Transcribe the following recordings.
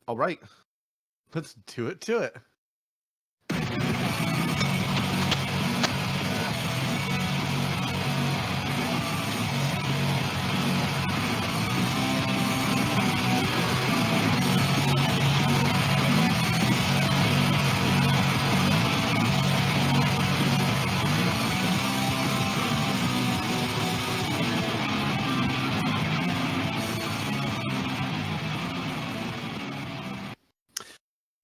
All right. Let's do it to it.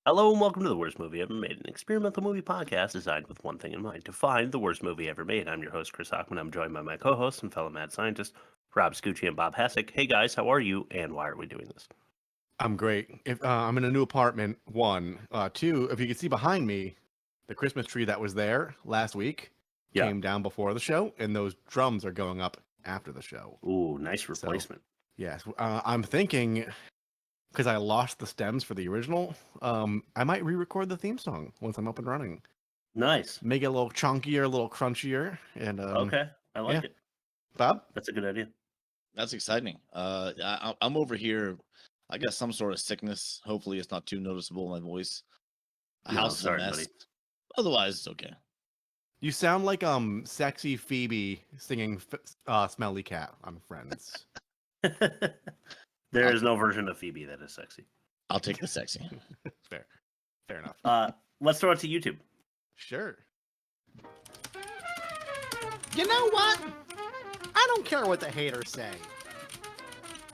Hello and welcome to The Worst Movie Ever Made, an experimental movie podcast designed with one thing in mind, to find the worst movie ever made. I'm your host, Chris Hockman. I'm joined by my co-hosts and fellow mad scientists, Rob Scucci and Bob Hessick. Hey guys, how are you, and why are we doing this? I'm great. If I'm in a new apartment, one. Two, if you can see behind me, the Christmas tree that was there last week came down before the show, and those drums are going up after the show. Ooh, nice replacement. So, yes, I'm thinking, because I lost the stems for the original, I might re-record the theme song once I'm up and running. Nice. Make it a little chunkier, a little crunchier, and okay, I like it. Bob? That's a good idea. That's exciting. I'm over here. I got some sort of sickness. Hopefully, it's not too noticeable in my voice. The house is a mess. Buddy. Otherwise, it's okay. You sound like sexy Phoebe singing "Smelly Cat" on Friends. There is no version of Phoebe that is sexy. I'll take the sexy. Fair enough. Let's throw it to YouTube. Sure. You know what? I don't care what the haters say.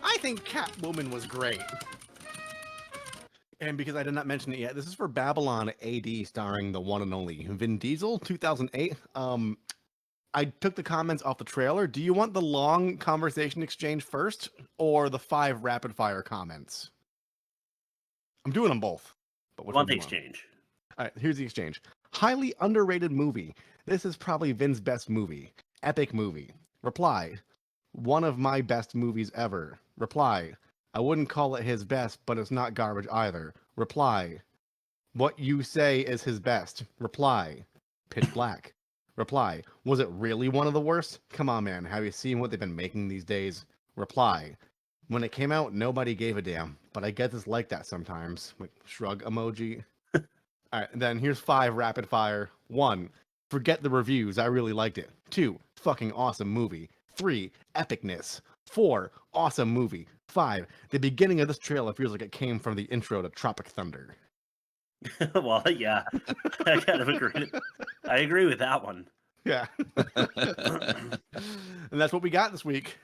I think Catwoman was great. And because I did not mention it yet, this is for Babylon AD, starring the one and only Vin Diesel, 2008. I took the comments off the trailer. Do you want the long conversation exchange first, or the 5 rapid fire comments? I'm doing them both. But want the exchange? All right, here's the exchange. Highly underrated movie. This is probably Vin's best movie. Epic movie. Reply. One of my best movies ever. Reply. I wouldn't call it his best, but it's not garbage either. Reply. What you say is his best. Reply. Pitch Black. Reply. Was it really one of the worst? Come on, man. Have you seen what they've been making these days? Reply. When it came out, nobody gave a damn, but I guess it's like that sometimes. Like, shrug emoji. All right, then here's 5 rapid fire. 1. Forget the reviews. I really liked it. 2. Fucking awesome movie. 3. Epicness. 4. Awesome movie. 5. The beginning of this trailer feels like it came from the intro to Tropic Thunder. Well, yeah, I kind of agree. I agree with that one. Yeah. And that's what we got this week.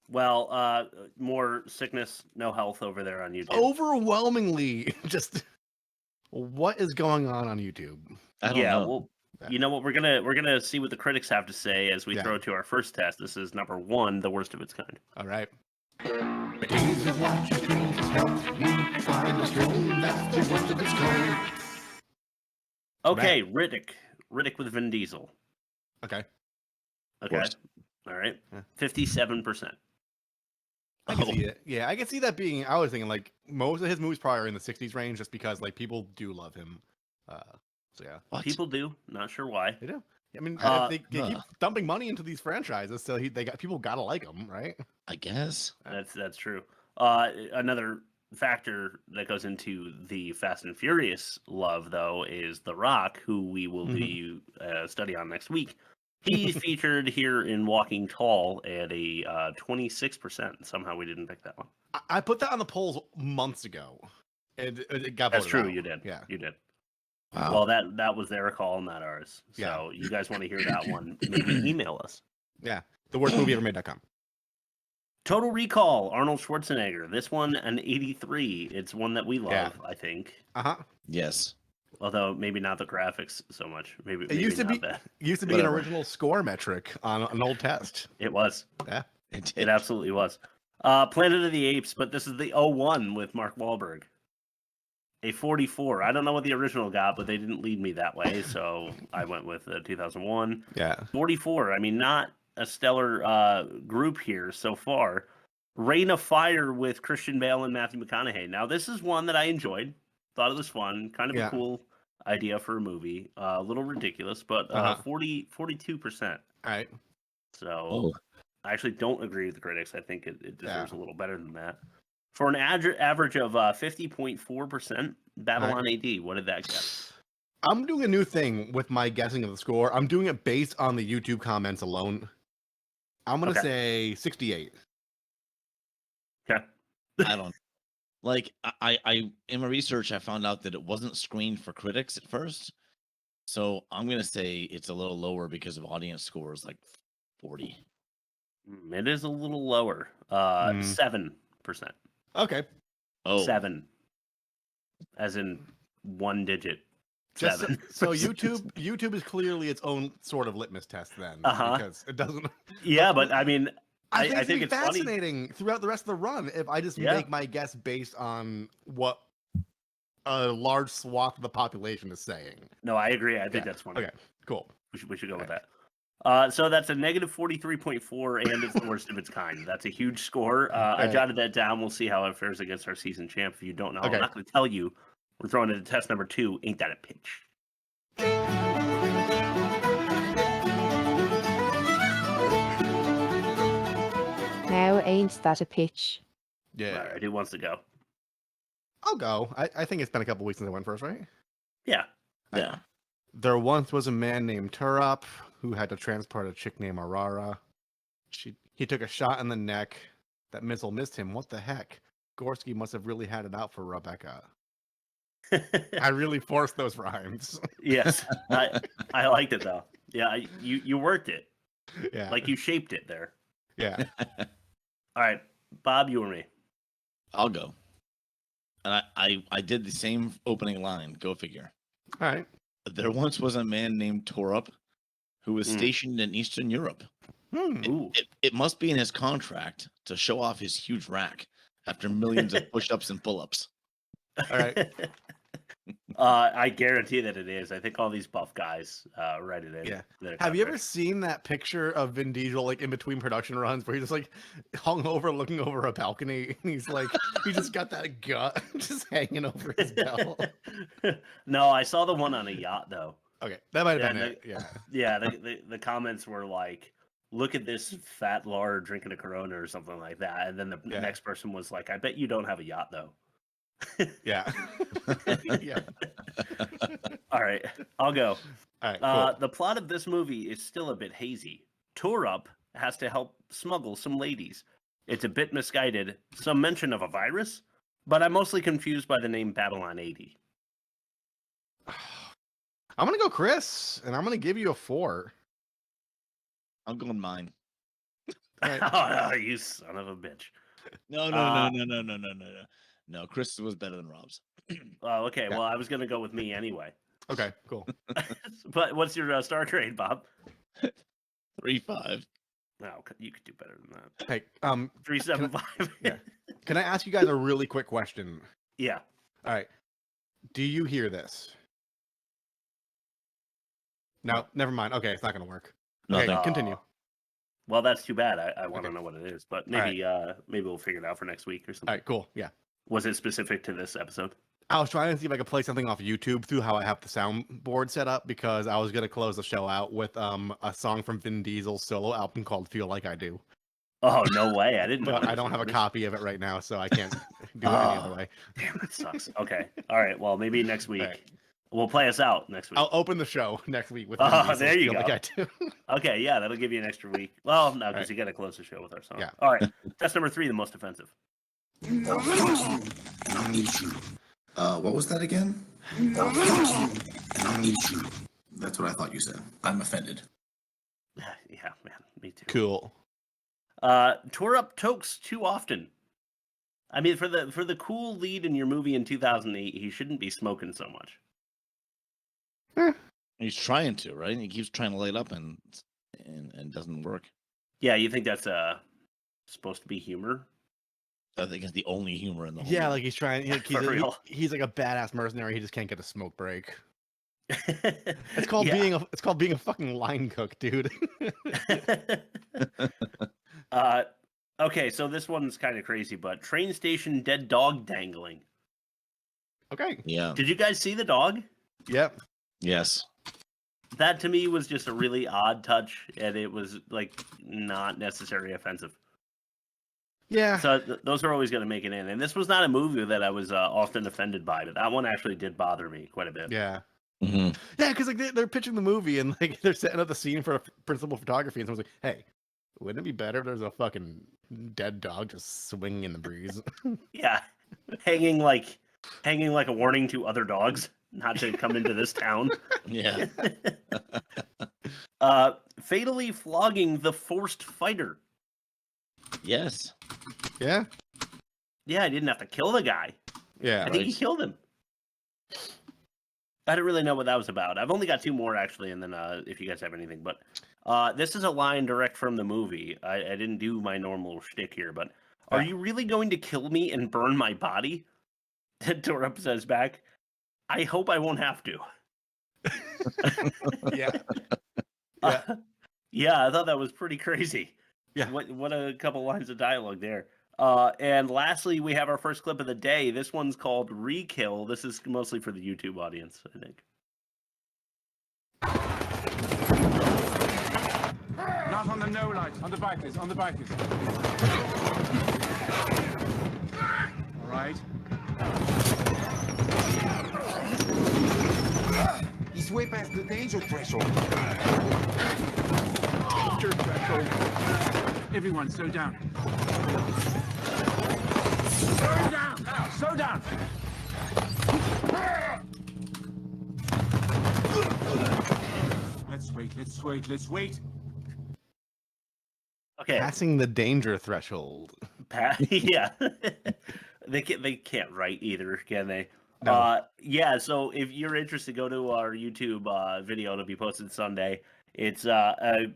Well, more sickness, no health over there on YouTube. Overwhelmingly, just what is going on YouTube? I don't know. Well, you know what? We're gonna see what the critics have to say as we throw to our first test. This is number 1, the worst of its kind. All right. Okay, Riddick with Vin Diesel. Okay. All right. 57%. I can see it. Yeah, I can see that being. I was thinking like most of his movies probably are in the 60s range, just because like people do love him. So yeah, people do. Not sure why. They do. I mean, they keep dumping money into these franchises, so they got people gotta like them, right? I guess that's true. Another factor that goes into the Fast and Furious love, though, is The Rock, who we will do a study on next week. He's featured here in Walking Tall at a 26%. Somehow we didn't pick that one. I put that on the polls months ago. It got That's true. out. You did. Yeah, you did. Wow. Well, that was their call, not ours. So you guys want to hear that one? Maybe email us. Yeah, theworstmovieevermade.com. Total Recall, Arnold Schwarzenegger. This one, an 83. It's one that we love, I think. Yes. Although maybe not the graphics so much. Maybe it used to be that. Used to be an original score metric on an old test. It was. Yeah, it absolutely was. Planet of the Apes, but this is the 01 with Mark Wahlberg. A 44. I don't know what the original got, but they didn't lead me that way, so I went with 2001. Yeah. 44. I mean, not a stellar group here so far. Reign of Fire with Christian Bale and Matthew McConaughey. Now, this is one that I enjoyed. Thought it was fun. Kind of a cool idea for a movie. A little ridiculous, but 42%. All right. So I actually don't agree with the critics. I think it deserves a little better than that. For an average of 50.4%, Babylon Alright. AD, what did that get? I'm doing a new thing with my guessing of the score. I'm doing it based on the YouTube comments alone. I'm gonna say 68. Okay. I don't like. I in my research, I found out that it wasn't screened for critics at first. So I'm gonna say it's a little lower because of audience scores, like 40. It is a little lower. 7%. Okay. Oh, 7. As in one digit. Just 7. so YouTube is clearly its own sort of litmus test then, because it doesn't. Yeah, but I mean, I think it's it's funny. fascinating throughout the rest of the run if I just make my guess based on what a large swath of the population is saying. No, I agree. I think that's funny. Okay, cool. We should go with that. So that's a negative 43.4, and it's the worst of its kind. That's a huge score. I jotted that down. We'll see how it fares against our season champ. If you don't know, I'm not going to tell you. We're throwing it to test number 2. Ain't that a pitch? Now ain't that a pitch? Yeah. All right, who wants to go? I'll go. I think it's been a couple weeks since I went first, right? Yeah. yeah. There once was a man named Turop who had to transport a chick named Aurora. He took a shot in the neck. That missile missed him. What the heck? Gorski must have really had it out for Rebecca. I really forced those rhymes. Yes, I liked it though. Yeah, you worked it. Yeah. Like you shaped it there. Yeah. All right, Bob, you or me? I'll go. And I did the same opening line. Go figure. All right. There once was a man named Torup who was stationed in Eastern Europe. It must be in his contract to show off his huge rack after millions of push-ups and pull-ups. All right. I guarantee that it is. I think all these buff guys write it in. Yeah. their Have you ever contracts. seen that picture of Vin Diesel like in between production runs where he's just like hung over looking over a balcony and he's like he just got that gut just hanging over his belt? No, I saw the one on a yacht though. Okay, that might have Yeah, been it. Yeah. Yeah, the comments were like, "Look at this fat lard drinking a Corona" or something like that, and then the next person was like, "I bet you don't have a yacht though." Yeah. Yeah. All right, I'll go. All right. Cool. The plot of this movie is still a bit hazy. Torup has to help smuggle some ladies. It's a bit misguided. Some mention of a virus, but I'm mostly confused by the name Babylon 80. I'm gonna go Chris, and I'm gonna give you a 4. I'm going mine. Right. Oh, you son of a bitch. No. No, Chris was better than Rob's. Oh, okay. Yeah. Well, I was going to go with me anyway. Okay, cool. But what's your star grade, Bob? 3.5. No, you could do better than that. Hey, 3.75. yeah. Can I ask you guys a really quick question? Yeah. All right. Do you hear this? No, never mind. Okay, it's not gonna work. Okay, Nothing. continue. Well, that's too bad. I want to know what it is, but maybe right. maybe we'll figure it out for next week or something. All right, cool. Yeah. Was it specific to this episode? I was trying to see if I could play something off YouTube through how I have the soundboard set up because I was gonna close the show out with a song from Vin Diesel's solo album called "Feel Like I Do." Oh, no way! I didn't know. But I don't have a copy of it right now, so I can't do it any other way. Damn, that sucks. Okay. All right. Well, maybe next week. right. We'll play us out next week. I'll open the show next week with. Oh, Vin Diesel's there you Feel go. Like I Do. Okay, yeah, that'll give you an extra week. Well, no, because right. you got to close the show with our song. Yeah. All right. Test number 3, the most offensive. And I'll meet you. What was that again? And I'll meet you. That's what I thought you said. I'm offended. Yeah, man, me too. Cool. Tore up tokes too often. I mean, for the cool lead in your movie in 2008, he shouldn't be smoking so much. He's trying to, right? He keeps trying to light up and doesn't work. Yeah, you think that's supposed to be humor? I think it's the only humor in the whole Yeah, movie. like he's trying. Like, For real. he's like a badass mercenary. He just can't get a smoke break. It's called Yeah. being a fucking line cook, dude. Okay, so this one's kind of crazy, but train station dead dog dangling. Okay. Yeah. Did you guys see the dog? Yep. Yes. That to me was just a really odd touch, and it was like not necessarily offensive. Yeah. So those are always going to make it in. And this was not a movie that I was often offended by, but that one actually did bother me quite a bit. Yeah. Mhm. Yeah, because like they're pitching the movie and like they're setting up the scene for principal photography, and someone's like, "Hey, wouldn't it be better if there's a fucking dead dog just swinging in the breeze?" Yeah, hanging like a warning to other dogs not to come into this town. Yeah. Fatally flogging the forced fighter. Yes. Yeah. Yeah, I didn't have to kill the guy. Yeah. I think he right. killed him. I don't really know what that was about. I've only got 2 more actually, and then if you guys have anything, but this is a line direct from the movie. I didn't do my normal shtick here, but are you really going to kill me and burn my body? Torup says back, I hope I won't have to. Yeah. Yeah, I thought that was pretty crazy. Yeah. What a couple lines of dialogue there. And lastly, we have our first clip of the day. This one's called Re-Kill. This is mostly for the YouTube audience, I think. Not on the no light, on the bikers, on the bikers. All right. He's way past the danger threshold. Danger threshold. Everyone, slow down. Slow down! Slow down! Let's wait. Okay. Passing the danger threshold. Yeah. They can't write either, can they? No. Yeah, so if you're interested, go to our YouTube video. It'll be posted Sunday. It's a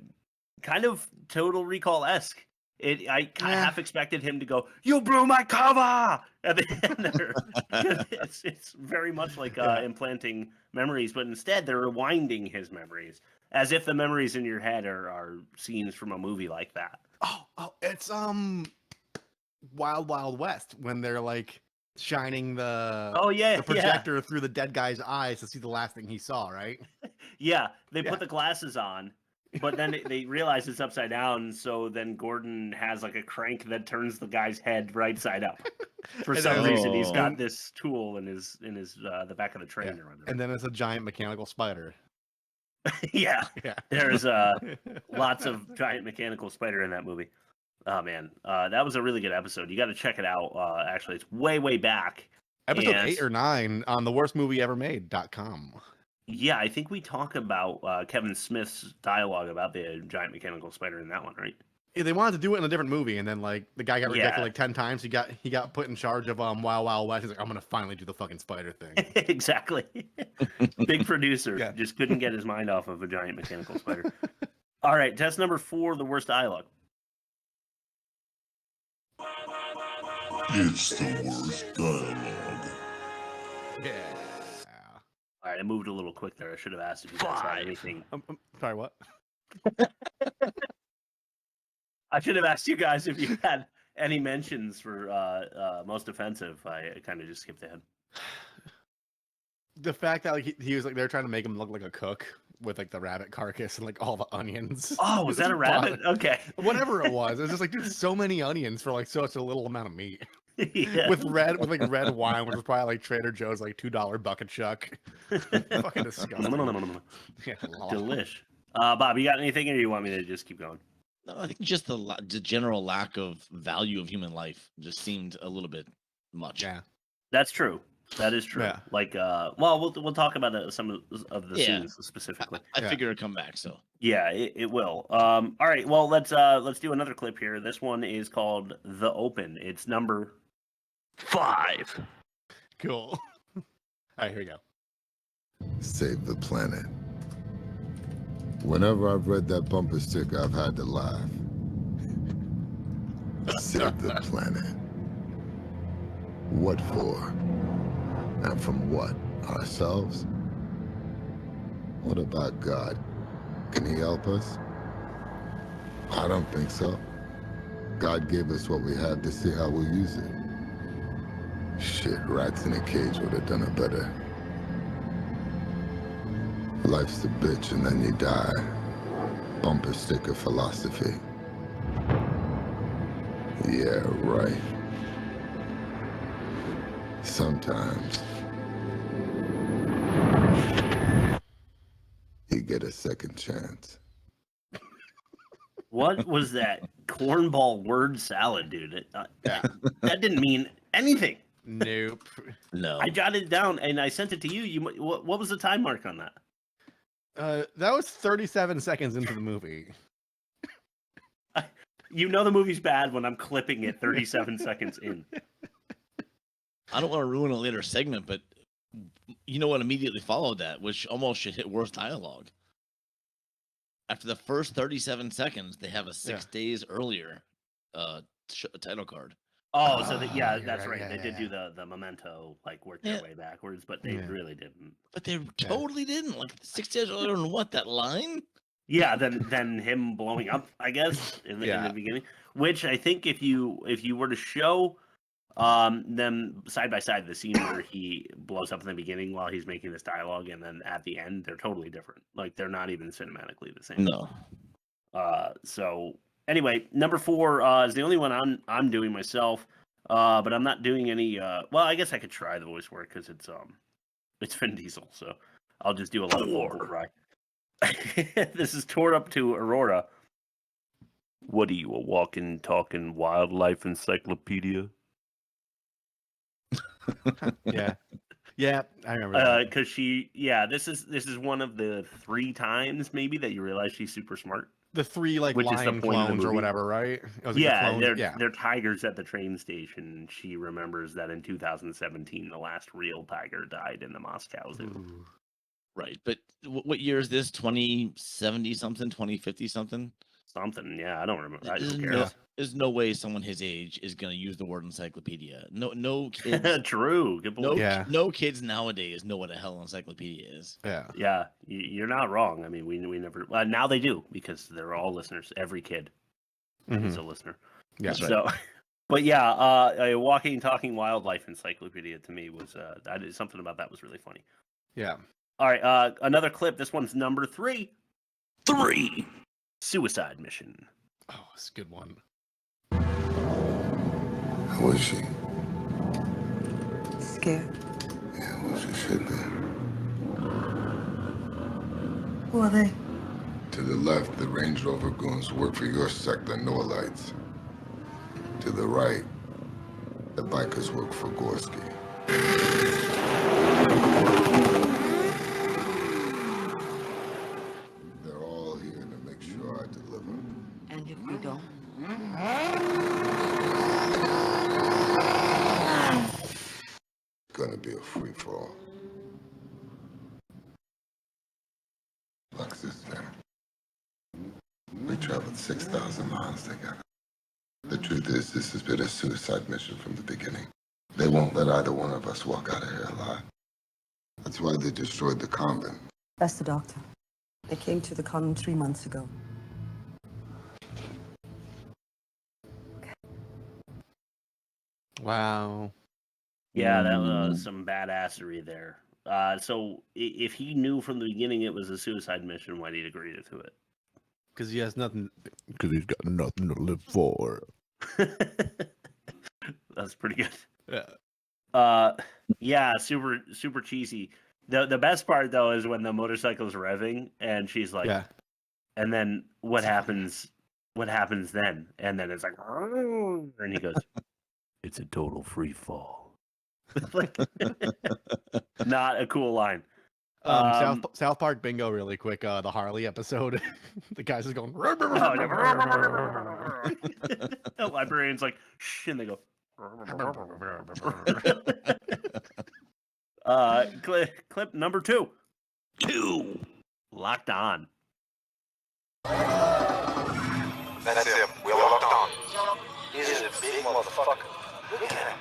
kind of Total Recall-esque. I kind of half expected him to go, "You blew my cover!" At the end there. It's very much like implanting memories, but instead they're rewinding his memories, as if the memories in your head are scenes from a movie like that. Oh, it's Wild Wild West when they're like shining the projector through the dead guy's eyes to see the last thing he saw, right? Yeah, they put the glasses on, but then they realize it's upside down, so then Gordon has like a crank that turns the guy's head right side up. For some reason, he's got this tool in his the back of the train or whatever. And then it's a giant mechanical spider. Yeah. Yeah. There's lots of giant mechanical spider in that movie. Oh man, that was a really good episode. You got to check it out. Actually, it's way back. Episode 8 or 9 on theworstmovieevermade.com. Yeah, I think we talk about Kevin Smith's dialogue about the giant mechanical spider in that one, right? Yeah, they wanted to do it in a different movie, and then like the guy got rejected like 10 times. He got put in charge of Wild Wild West. He's like, I'm gonna finally do the fucking spider thing. Exactly. Big producer just couldn't get his mind off of a giant mechanical spider. All right, test number 4, the worst dialogue. It's the worst dialogue. Yeah. All right, I moved a little quick there. I should have asked if you guys had anything. Sorry, what? I should have asked you guys if you had any mentions for most offensive. I kind of just skipped ahead. The fact that like he was like they're trying to make him look like a cook with like the rabbit carcass and like all the onions. Oh, was that a rabbit? Okay. Whatever it was. It was just like there's so many onions for like such a little amount of meat. Yeah. with red wine, which was probably like Trader Joe's like $2 bucket chuck. Fucking disgusting. Yeah, Delish. Bob, you got anything, or do you want me to just keep going? No, I think just the general lack of value of human life just seemed a little bit much. Yeah, that's true. That is true. Yeah. Like, well, we'll talk about some of the scenes specifically. I figure it'll come back. So yeah, it will. All right. Well, let's do another clip here. This one is called "The Open." It's number 5. cool. All right, here we go. Save the planet. Whenever I've read that bumper sticker, I've had to laugh. Save the planet. What for? And from what? Ourselves? What about God? Can he help us? I don't think so. God gave us what we have to see how we'll use it. Shit, rats in a cage would have done it better. Life's a bitch and then you die. Bumper sticker philosophy. Yeah, right. Sometimes you get a second chance. What was that cornball word salad, dude? Yeah. That didn't mean anything. Nope. No. I jotted it down and I sent it to you. What was the time mark on that? That was 37 seconds into the movie. You know the movie's bad when I'm clipping it 37 seconds in. I don't want to ruin a later segment, but you know what immediately followed that, which almost should hit worst dialogue. After the first 37 seconds, they have a 6 days earlier title card. Oh, so that's right, right. yeah, They did yeah. do the memento, like work their way backwards, but they really didn't. But they totally didn't. Like 6 days earlier than what? That line? Yeah, then him blowing up, I guess, in the beginning. Which I think if you were to show them side by side, the scene where he blows up in the beginning while he's making this dialogue, and then at the end, they're totally different. Like they're not even cinematically the same. No. So anyway, number 4 is the only one I'm doing myself. But I'm not doing any. Well, I guess I could try the voice work because it's Vin Diesel, so I'll just do a lot of vocal fry. This is Tore Up to Aurora. What are you, a walking, talking wildlife encyclopedia? Yeah, I remember that. Because this is one of the 3 times maybe that you realize she's super smart. The 3 like which is the lion point of the clones or movie. whatever, right? It was like the clones? They're tigers at the train station. She remembers that in 2017, the last real tiger died in the Moscow Zoo. Ooh. Right. But what year is this? 2070 something? 2050 something? Something, yeah, I don't remember. There's no way someone his age is going to use the word encyclopedia. No kids. True. Good point. No kids nowadays know what a hell encyclopedia is. Yeah, you're not wrong. I mean, we never. Now they do because they're all listeners. Every kid is a listener. Yeah. So, but yeah, a walking, talking wildlife encyclopedia to me was that is something about that was really funny. Yeah. All right, another clip. This one's number 3. 3. Suicide mission. Oh, it's a good one. How is she? Scared. Yeah, well, she should be. Who are they? To the left, the Range Rover goons work for your sector, Norlights. To the right, the bikers work for Gorski. They're all here to make sure I deliver. And if we don't? Gonna be a free fall. Like sister. We traveled 6,000 miles together. The truth is, this has been a suicide mission from the beginning. They won't let either one of us walk out of here alive. That's why they destroyed the convent. That's the doctor. They came to the convent 3 months ago. Wow. Yeah, that was some badassery there. So if he knew from the beginning it was a suicide mission, why'd he agree to it? Because he has nothing. Because he's got nothing to live for. That's pretty good. Yeah. Yeah, super cheesy. The best part though is when the motorcycle's revving and she's like, Yeah. and then what happens? What happens then? And then it's like, and he goes, "It's a total free fall." Like, not a cool line. South Park bingo really quick. The Harley episode. The guy's just going. The librarian's like, shh, and they go. Clip number 2. 2. Locked on. That's it. We're locked on. He's a big motherfucker. Look at him.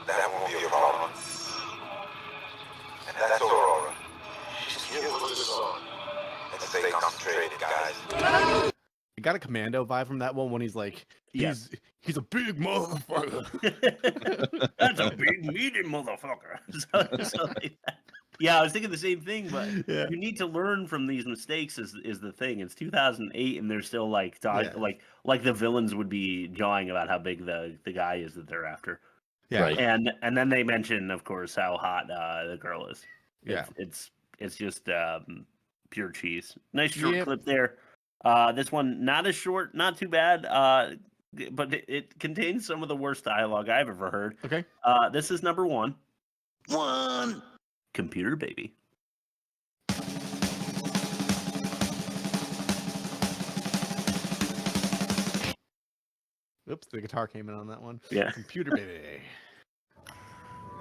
That won't be a problem. And that's Aurora. She's here with us on. Let's stay concentrated, guys. I got a Commando vibe from that one when he's like, he's a big motherfucker. That's a big meaty motherfucker. So like that. Yeah, I was thinking the same thing, but Yeah. you need to learn from these mistakes. Is the thing? It's 2008, and they're still like talking like the villains would be jawing about how big the guy is that they're after. Yeah. Right. And then they mention, of course, how hot the girl is. Yeah. It's just pure cheese. Nice short Yep. clip there. This one not as short, not too bad. But it contains some of the worst dialogue I've ever heard. Okay. This is number one. Computer baby. Oops, the guitar came in on that one. Yeah. Computer baby.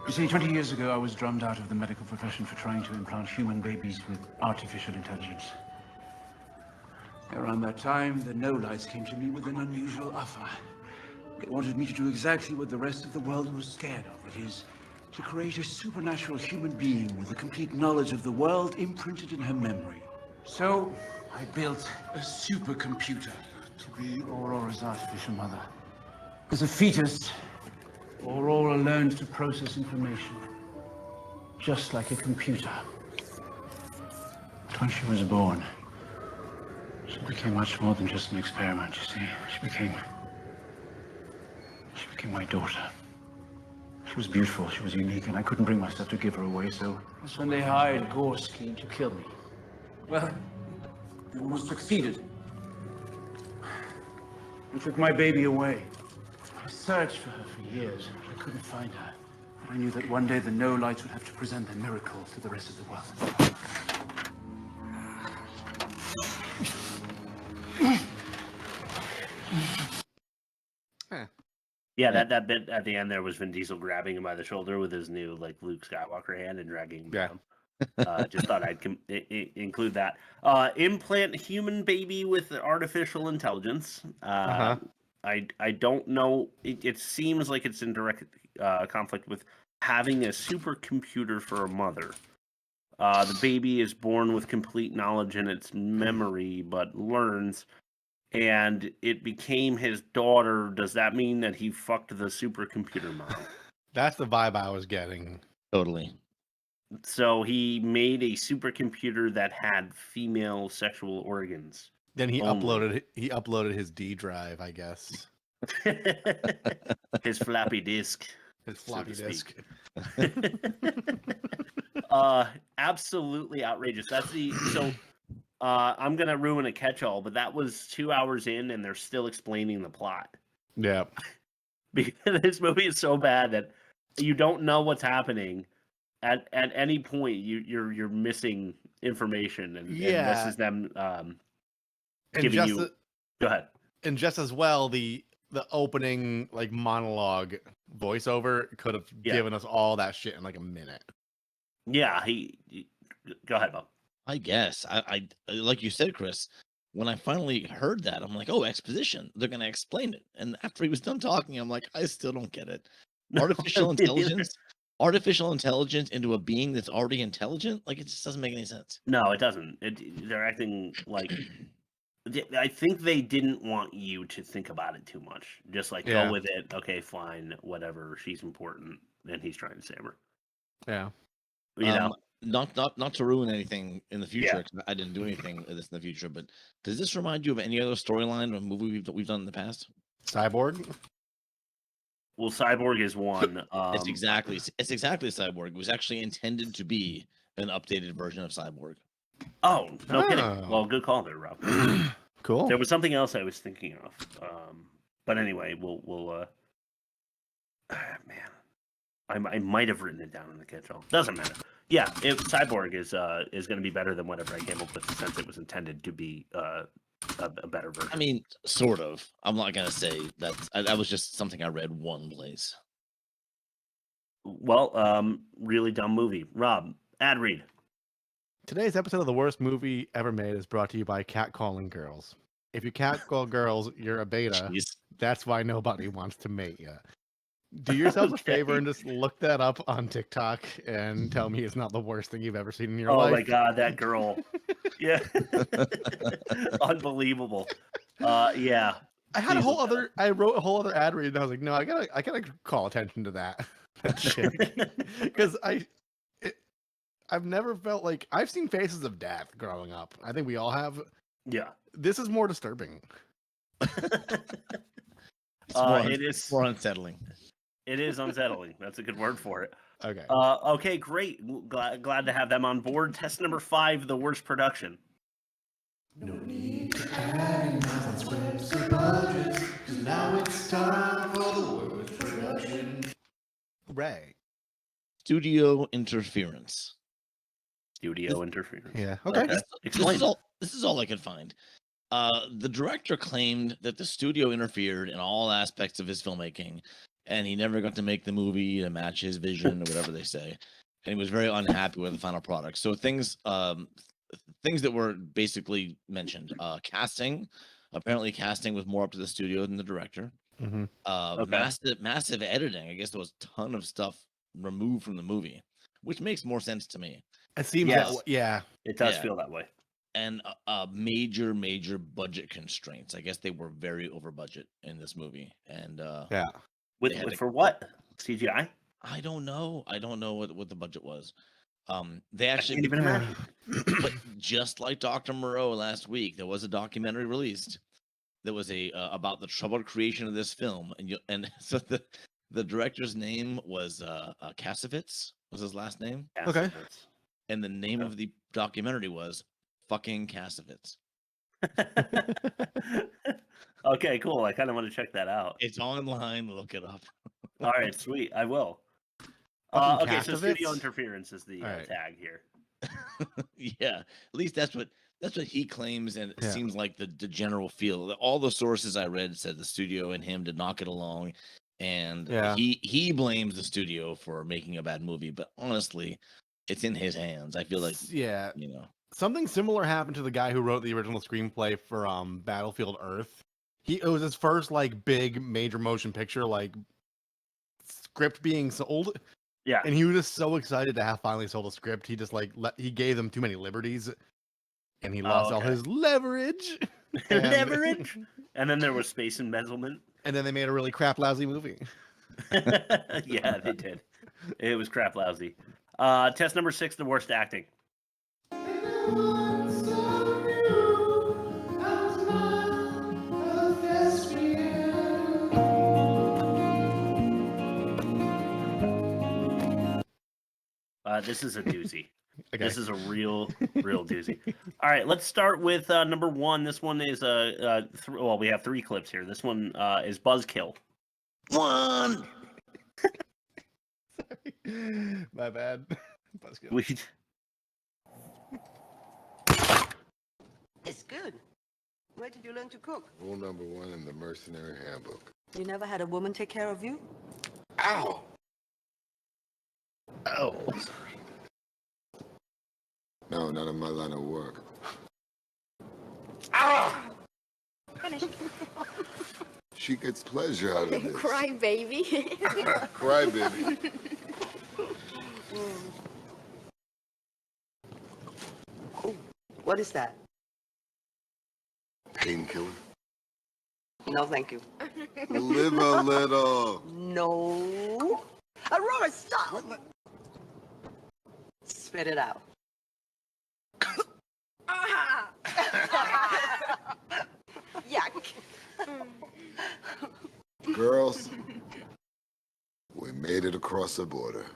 You see, 20 years ago, I was drummed out of the medical profession for trying to implant human babies with artificial intelligence. Around that time, the No-Lights came to me with an unusual offer. They wanted me to do exactly what the rest of the world was scared of. It is to create a supernatural human being with a complete knowledge of the world imprinted in her memory. So, I built a supercomputer to be Aurora's artificial mother. As a fetus, Aurora learned to process information, just like a computer. But when she was born, she became much more than just an experiment, you see. She became my daughter. She was beautiful, she was unique, and I couldn't bring myself to give her away, so that's when they hired Gorski to kill me. Well, they almost succeeded. They took my baby away. I searched for her for years, but I couldn't find her. I knew that one day the No-Lights would have to present their miracle to the rest of the world. Yeah, that bit at the end there was Vin Diesel grabbing him by the shoulder with his new like Luke Skywalker hand and dragging him down. Just thought I'd include that. Implant human baby with artificial intelligence. I don't know. It seems like it's in direct conflict with having a supercomputer for a mother. The baby is born with complete knowledge in its memory, but learns. And it became his daughter. Does that mean that he fucked the supercomputer mom? That's the vibe I was getting. Totally. So he made a supercomputer that had female sexual organs. Then he uploaded his D drive, I guess. His floppy disk. His floppy disk. Absolutely outrageous. That's so. I'm gonna ruin a catch-all, but that was 2 hours in, and they're still explaining the plot. Yeah, because this movie is so bad that you don't know what's happening at any point. You're missing information, and this is them giving you. Go ahead. And just as well, the opening like monologue voiceover could have given us all that shit in like a minute. Yeah, go ahead, Bob. I guess I like you said, Chris. When I finally heard that, I'm like, oh, exposition. They're gonna explain it. And after he was done talking, I'm like, I still don't get it. Artificial intelligence into a being that's already intelligent? Like, it just doesn't make any sense. No, it doesn't. They're acting like. I think they didn't want you to think about it too much. Just like go with it. Okay, fine, whatever. She's important, and he's trying to save her. Yeah. You know. Not to ruin anything in the future. Yeah. I didn't do anything of this in the future, but does this remind you of any other storyline or movie we've done in the past? Cyborg. Well, Cyborg is one. It's exactly Cyborg. It was actually intended to be an updated version of Cyborg. Oh, no kidding. Well, good call there, Rob. Cool. There was something else I was thinking of, but anyway, we'll man, I might have written it down in the catch-all. Doesn't matter. Yeah, Cyborg is going to be better than whatever I came up with, since it was intended to be a better version. I mean, sort of. I'm not going to say that was just something I read one place. Well, really dumb movie. Rob, ad read. Today's episode of The Worst Movie Ever Made is brought to you by Catcalling Girls. If you catcall girls, you're a beta. Jeez. That's why nobody wants to mate you. Do yourselves a favor and just look that up on TikTok and tell me it's not the worst thing you've ever seen in your life. Oh my god, that girl. Yeah. Unbelievable. Yeah. I wrote a whole other ad read and I was like, no, I gotta call attention to that shit. Because I've never felt like I've seen Faces of Death growing up. I think we all have. Yeah. This is more disturbing. It is more unsettling. It is unsettling. That's a good word for it. Okay. Okay, great. Glad to have them on board. Test number 5, the worst production. No need to add scripts or budgets, 'cause now it's time for the worst production. Ray. Studio interference. Studio interference. Yeah. Okay. This is all I could find. The director claimed that the studio interfered in all aspects of his filmmaking, and he never got to make the movie to match his vision or whatever they say. And he was very unhappy with the final product. So things that were basically mentioned. Casting. Apparently casting was more up to the studio than the director. Mm-hmm. Massive editing. I guess there was a ton of stuff removed from the movie, which makes more sense to me. It seems yeah. It does feel that way. And major budget constraints. I guess they were very over budget in this movie. And for what? CGI? I don't know. I don't know what the budget was. They actually I can't even imagine. But just like Dr. Moreau last week, there was a documentary released that was about the troubled creation of this film, and so the director's name was Kassovitz was his last name. Okay. And the name of the documentary was fucking Kassovitz. Okay, cool. I kind of want to check that out. It's online. Look it up. All right, sweet. I will. Okay, so studio interference is the tag here. Yeah, at least that's what he claims, and it seems like the general feel. All the sources I read said the studio and him did not get along, and he blames the studio for making a bad movie. But honestly, it's in his hands. I feel like something similar happened to the guy who wrote the original screenplay for Battlefield Earth. It was his first like big major motion picture like script being sold. Yeah. And he was just so excited to have finally sold a script. He just like he gave them too many liberties, and he lost all his leverage. Leverage. And then there was space embezzlement. And then they made a really crap lousy movie. Yeah, they did. It was crap lousy. Test number 6, the worst acting. This is a doozy. Okay. This is a real doozy. All right, let's start with number 1. This one is we have 3 clips here. This one is Buzzkill. 1. Sorry. My bad. Buzzkill. It's good. Where did you learn to cook? Rule number 1 in the mercenary handbook. You never had a woman take care of you? Ow! Oh. No, not in my line of work. Ah! Finished. She gets pleasure out of this. Cry, baby. Cry, baby. Oh, what is that? Painkiller. No, thank you. Live a little. No. Aurora, stop! Spit it out. Yuck. Girls, we made it across the border.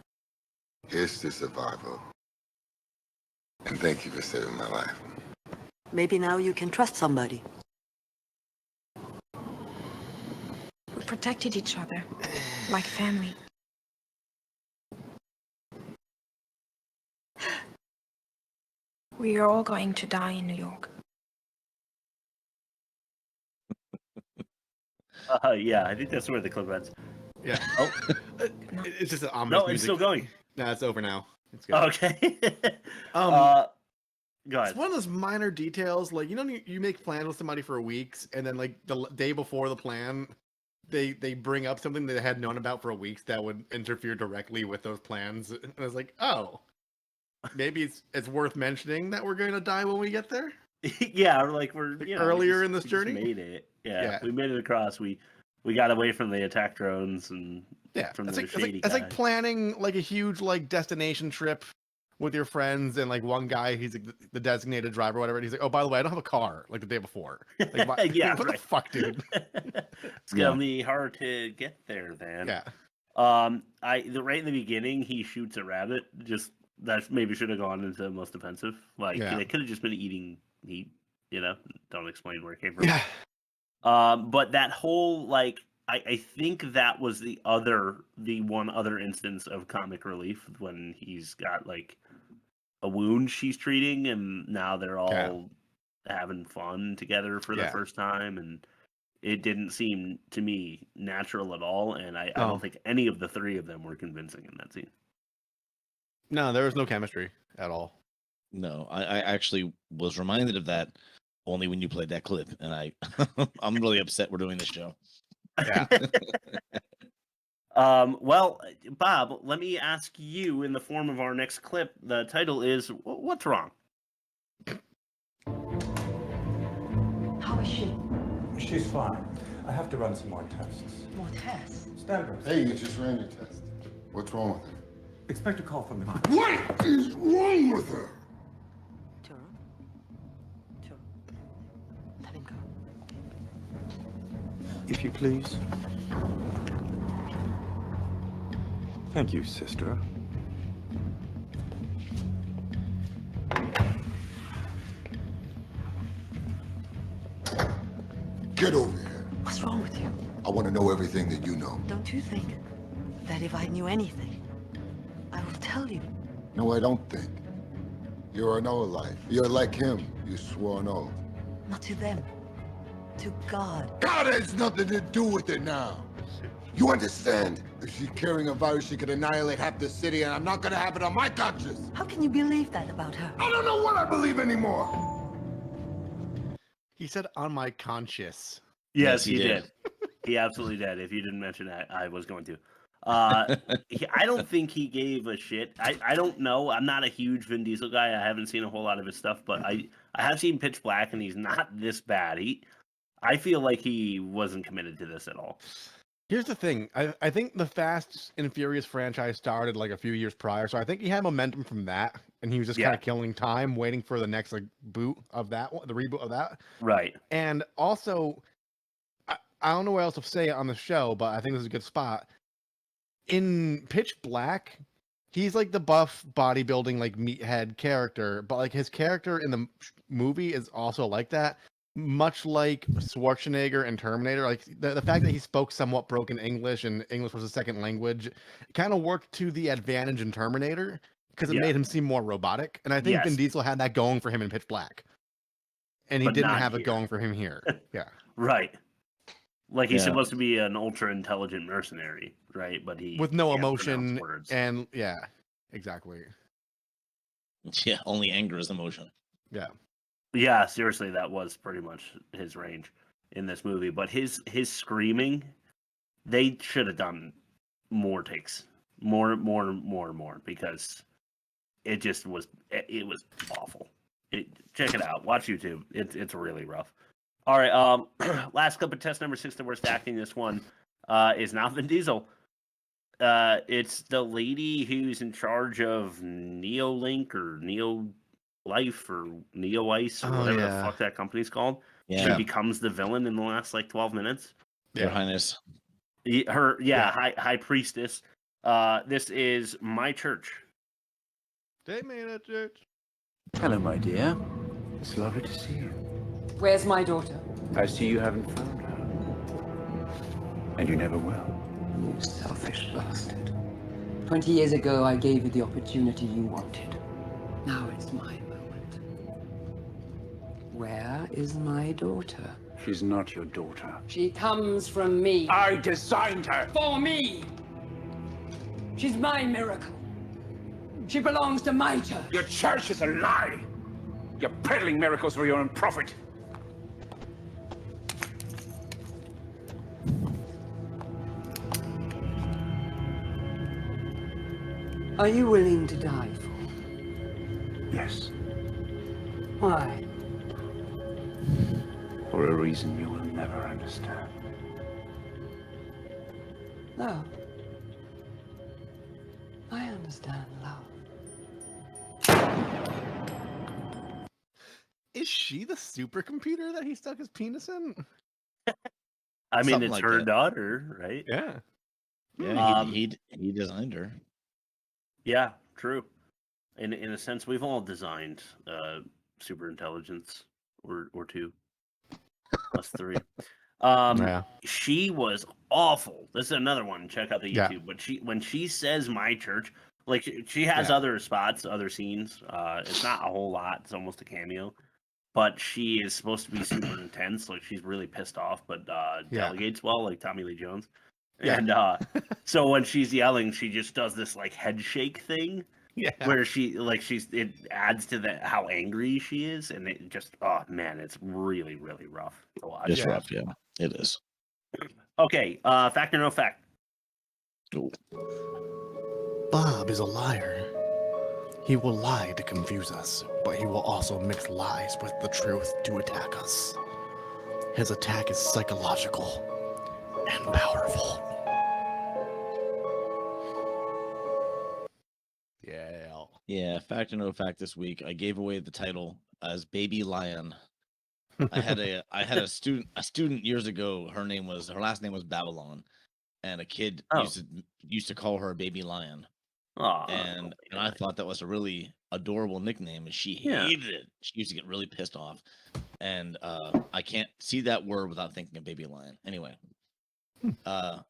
Here's to survival. And thank you for saving my life. Maybe now you can trust somebody. We protected each other, like family. We are all going to die in New York. Yeah, I think that's where the clip ends. Yeah. Oh, it's just an ominous no, it's still going. No, it's over now. It's good. Okay. Go ahead. It's one of those minor details, like you make plans with somebody for weeks, and then like the day before the plan, they bring up something they had known about for weeks that would interfere directly with those plans. And I was like, oh, maybe it's worth mentioning that we're going to die when we get there. Yeah, or like we're earlier in this journey. Made it. Yeah, we made it across. We got away from the attack drones and from the shady guys. It's like planning like a huge like destination trip with your friends, and like one guy, he's like the designated driver, or whatever. And he's like, "Oh, by the way, I don't have a car." Like the day before. Like, why, Yeah, what the fuck, dude? It's gonna be hard to get there, then. Yeah. Right in the beginning, he shoots a rabbit. Just that maybe should have gone into most offensive. Like they could have just been eating meat. You know, don't explain where it came from. Yeah. But that whole like, I think that was the one other instance of comic relief when he's got like a wound she's treating, and now they're all having fun together for the first time, and it didn't seem to me natural at all, and I don't think any of the three of them were convincing in that scene. No, there was no chemistry at all. No, I actually was reminded of that only when you played that clip, and I'm really upset we're doing this show. Yeah. Well, Bob, let me ask you in the form of our next clip. The title is "What's Wrong?" How is she? She's fine. I have to run some more tests. More tests? Standards. Hey, you just ran your test. What's wrong with her? Expect a call from the What is wrong with her? Let him go. If you please. Thank you, sister. Get over here. What's wrong with you? I want to know everything that you know. Don't you think that if I knew anything, I will tell you? No, I don't think. You're an old life. You're like him. You swore an oath. Not to them. To God. God has nothing to do with it now. You understand? If she's carrying a virus, she could annihilate half the city, and I'm not gonna have it on my conscience. How can you believe that about her? I don't know what I believe anymore. He said on my conscience. Yes, he did. He absolutely did. If you didn't mention that, I was going to. I don't think he gave a shit. I don't know. I'm not a huge Vin Diesel guy. I haven't seen a whole lot of his stuff, but I have seen Pitch Black, and he's not this bad. I feel like he wasn't committed to this at all. Here's the thing. I think the Fast and Furious franchise started like a few years prior, so I think he had momentum from that, and he was just kind of killing time, waiting for the next like boot of that one, the reboot of that. Right. And also, I don't know what else to say on the show, but I think this is a good spot. In Pitch Black, he's like the buff bodybuilding like meathead character, but like his character in the movie is also like that. Much like Schwarzenegger and Terminator, like the fact that he spoke somewhat broken English and English was a second language, kind of worked to the advantage in Terminator because it made him seem more robotic. And I think Vin Diesel had that going for him in Pitch Black, and he didn't have it going for him here. Yeah, right. Like he's supposed to be an ultra intelligent mercenary, right? But he with no emotion and exactly. Yeah, only anger is emotion. Yeah. Yeah, seriously, that was pretty much his range in this movie. But his screaming, they should have done more takes, more, because it just was awful. Check it out. Watch YouTube. It's really rough. All right. Last clip of test number 6 that we're stacking. This one is not Vin Diesel. It's the lady who's in charge of Neolink or Neo Life or Neo Ice or whatever the fuck that company's called. Yeah. She becomes the villain in the last like 12 minutes. Your Highness. High priestess. This is My Church. Take me to church. Hello, my dear. It's lovely to see you. Where's my daughter? I see you haven't found her. And you never will. You selfish bastard. 20 years ago, I gave you the opportunity you wanted. Now it's my moment. Where is my daughter? She's not your daughter. She comes from me. I designed her! For me! She's my miracle. She belongs to my church. Your church is a lie! You're peddling miracles for your own profit. Are you willing to die for? Yes. Why? For a reason you will never understand. No. I understand love. Is she the supercomputer that he stuck his penis in? I mean, Something it's like her that. daughter, right? Yeah. Yeah, he designed her. Yeah, true. In a sense, we've all designed super intelligence or two, plus three. Yeah. She was awful. This is another one. Check out the Yeah. YouTube. But when she says my church, like she has other spots, other scenes. It's not a whole lot. It's almost a cameo. But she is supposed to be super intense. Like she's really pissed off, but delegates well, like Tommy Lee Jones. Yeah. And so when she's yelling, she just does this like head shake thing. Yeah. Where it adds to how angry she is, and it just man, it's really, really rough to watch. It's rough, yeah. It is. Okay, fact or no fact? Ooh. Bob is a liar. He will lie to confuse us, but he will also mix lies with the truth to attack us. His attack is psychological and powerful. Yeah. Yeah, fact or no fact this week. I gave away the title as Baby Lion. I had a student years ago. Her last name was Babylon, and a kid used to call her Baby Lion. And I thought that was a really adorable nickname, and she hated it. She used to get really pissed off, and I can't see that word without thinking of Baby Lion. Anyway, the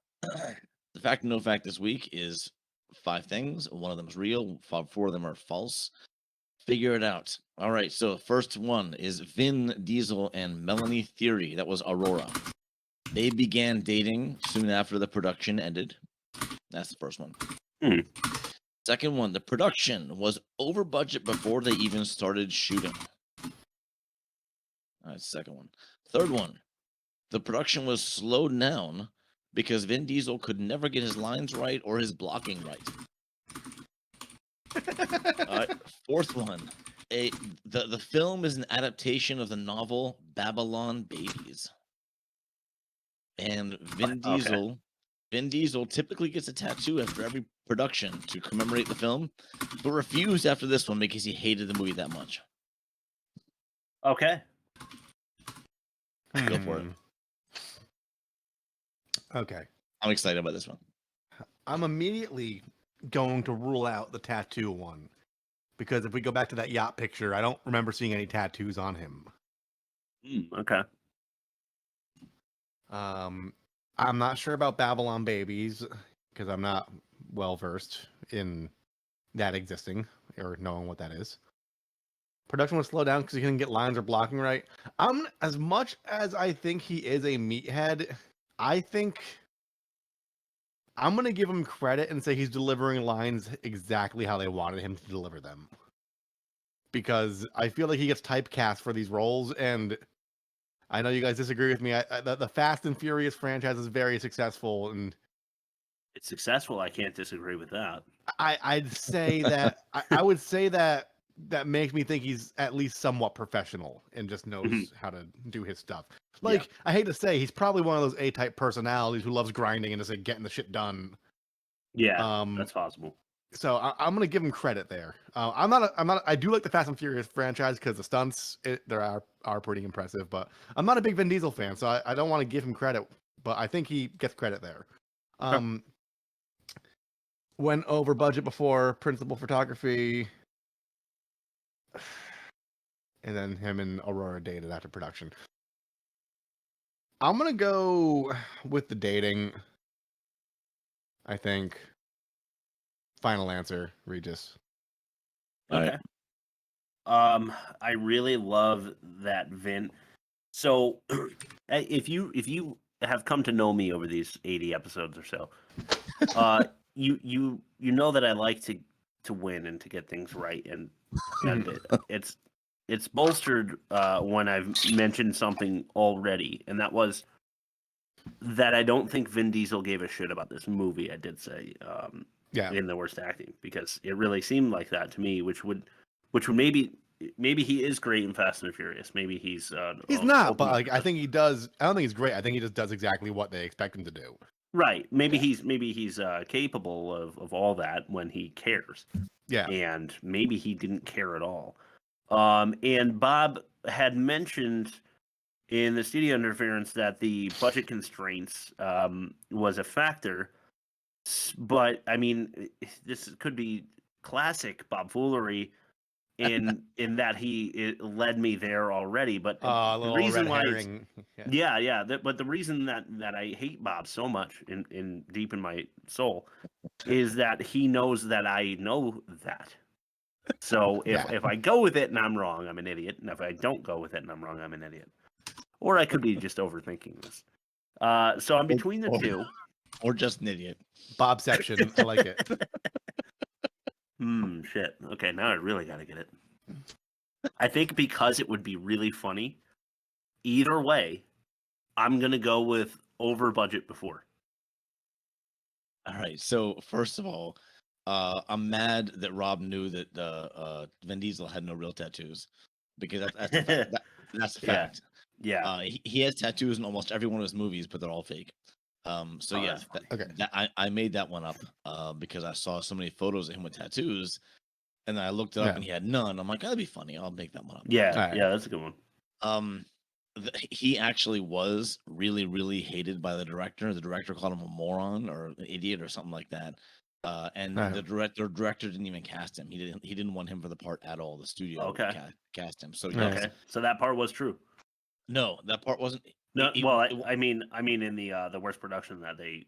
fact or no fact this week is 5 things. One of them is real. 4 of them are false. Figure it out. All right. So first one is Vin Diesel and Melanie Theory. That was Aurora. They began dating soon after the production ended. That's the first one. Second one, the production was over budget before they even started shooting. All right, second one. Third one, the production was slowed down because Vin Diesel could never get his lines right or his blocking right. Fourth one, the film is an adaptation of the novel Babylon Babies. And Vin Diesel typically gets a tattoo after every production to commemorate the film, but refused after this one because he hated the movie that much. Okay. Go for it. Okay. I'm excited about this one. I'm immediately going to rule out the tattoo one. Because if we go back to that yacht picture, I don't remember seeing any tattoos on him. Okay. I'm not sure about Babylon Babies because I'm not well versed in that existing or knowing what that is. Production was slowed down because he couldn't get lines or blocking right. As much as I think he is a meathead, I think I'm going to give him credit and say he's delivering lines exactly how they wanted him to deliver them. Because I feel like he gets typecast for these roles, and I know you guys disagree with me. The Fast and Furious franchise is very successful, and it's successful. I can't disagree with that. I'd say that I would say that makes me think he's at least somewhat professional and just knows how to do his stuff. Like, I hate to say, he's probably one of those A-type personalities who loves grinding and just like getting the shit done. Yeah, that's possible. So I'm gonna give him credit there. I'm not. I do like the Fast and Furious franchise because the stunts are pretty impressive. But I'm not a big Vin Diesel fan, so I don't want to give him credit. But I think he gets credit there. Went over budget before principal photography, and then him and Aurora dated after production. I'm gonna go with the dating. I think. Final answer, Regis. Okay. I really love that Vin. So, if you have come to know me over these 80 episodes or so, you know that I like to win and to get things right, and it's bolstered when I've mentioned something already, and that was that I don't think Vin Diesel gave a shit about this movie. I did say. In the worst acting, because it really seemed like that to me, which would maybe he is great in Fast and Furious. Maybe he's not, but like I think he does. I don't think he's great. I think he just does exactly what they expect him to do. Right. Maybe he's capable of all that when he cares. Yeah. And maybe he didn't care at all. And Bob, had mentioned in the studio interference that the budget constraints was a factor. But I mean, this could be classic Bob foolery in that it led me there already. But the reason why, but the reason that I hate Bob so much in deep in my soul is that he knows that I know that. So if I go with it and I'm wrong, I'm an idiot. And if I don't go with it and I'm wrong, I'm an idiot. Or I could be just overthinking this. So I'm between the two. Or just an idiot. Bobception. I like it. Shit. Okay, now I really got to get it. I think because it would be really funny, either way, I'm going to go with over budget before. All right. So, first of all, I'm mad that Rob knew that Vin Diesel had no real tattoos, because that's a fact. Yeah. He has tattoos in almost every one of his movies, but they're all fake. So yes, I made that one up because I saw so many photos of him with tattoos, and then I looked it up and he had none. I'm like, that'd be funny. I'll make that one up. Yeah, that's a good one. He actually was really, really hated by the director. The director called him a moron or an idiot or something like that. And the director didn't even cast him. He didn't want him for the part at all. The studio cast him. So yes. So that part was true. No, that part wasn't. No, I mean, in the worst production that the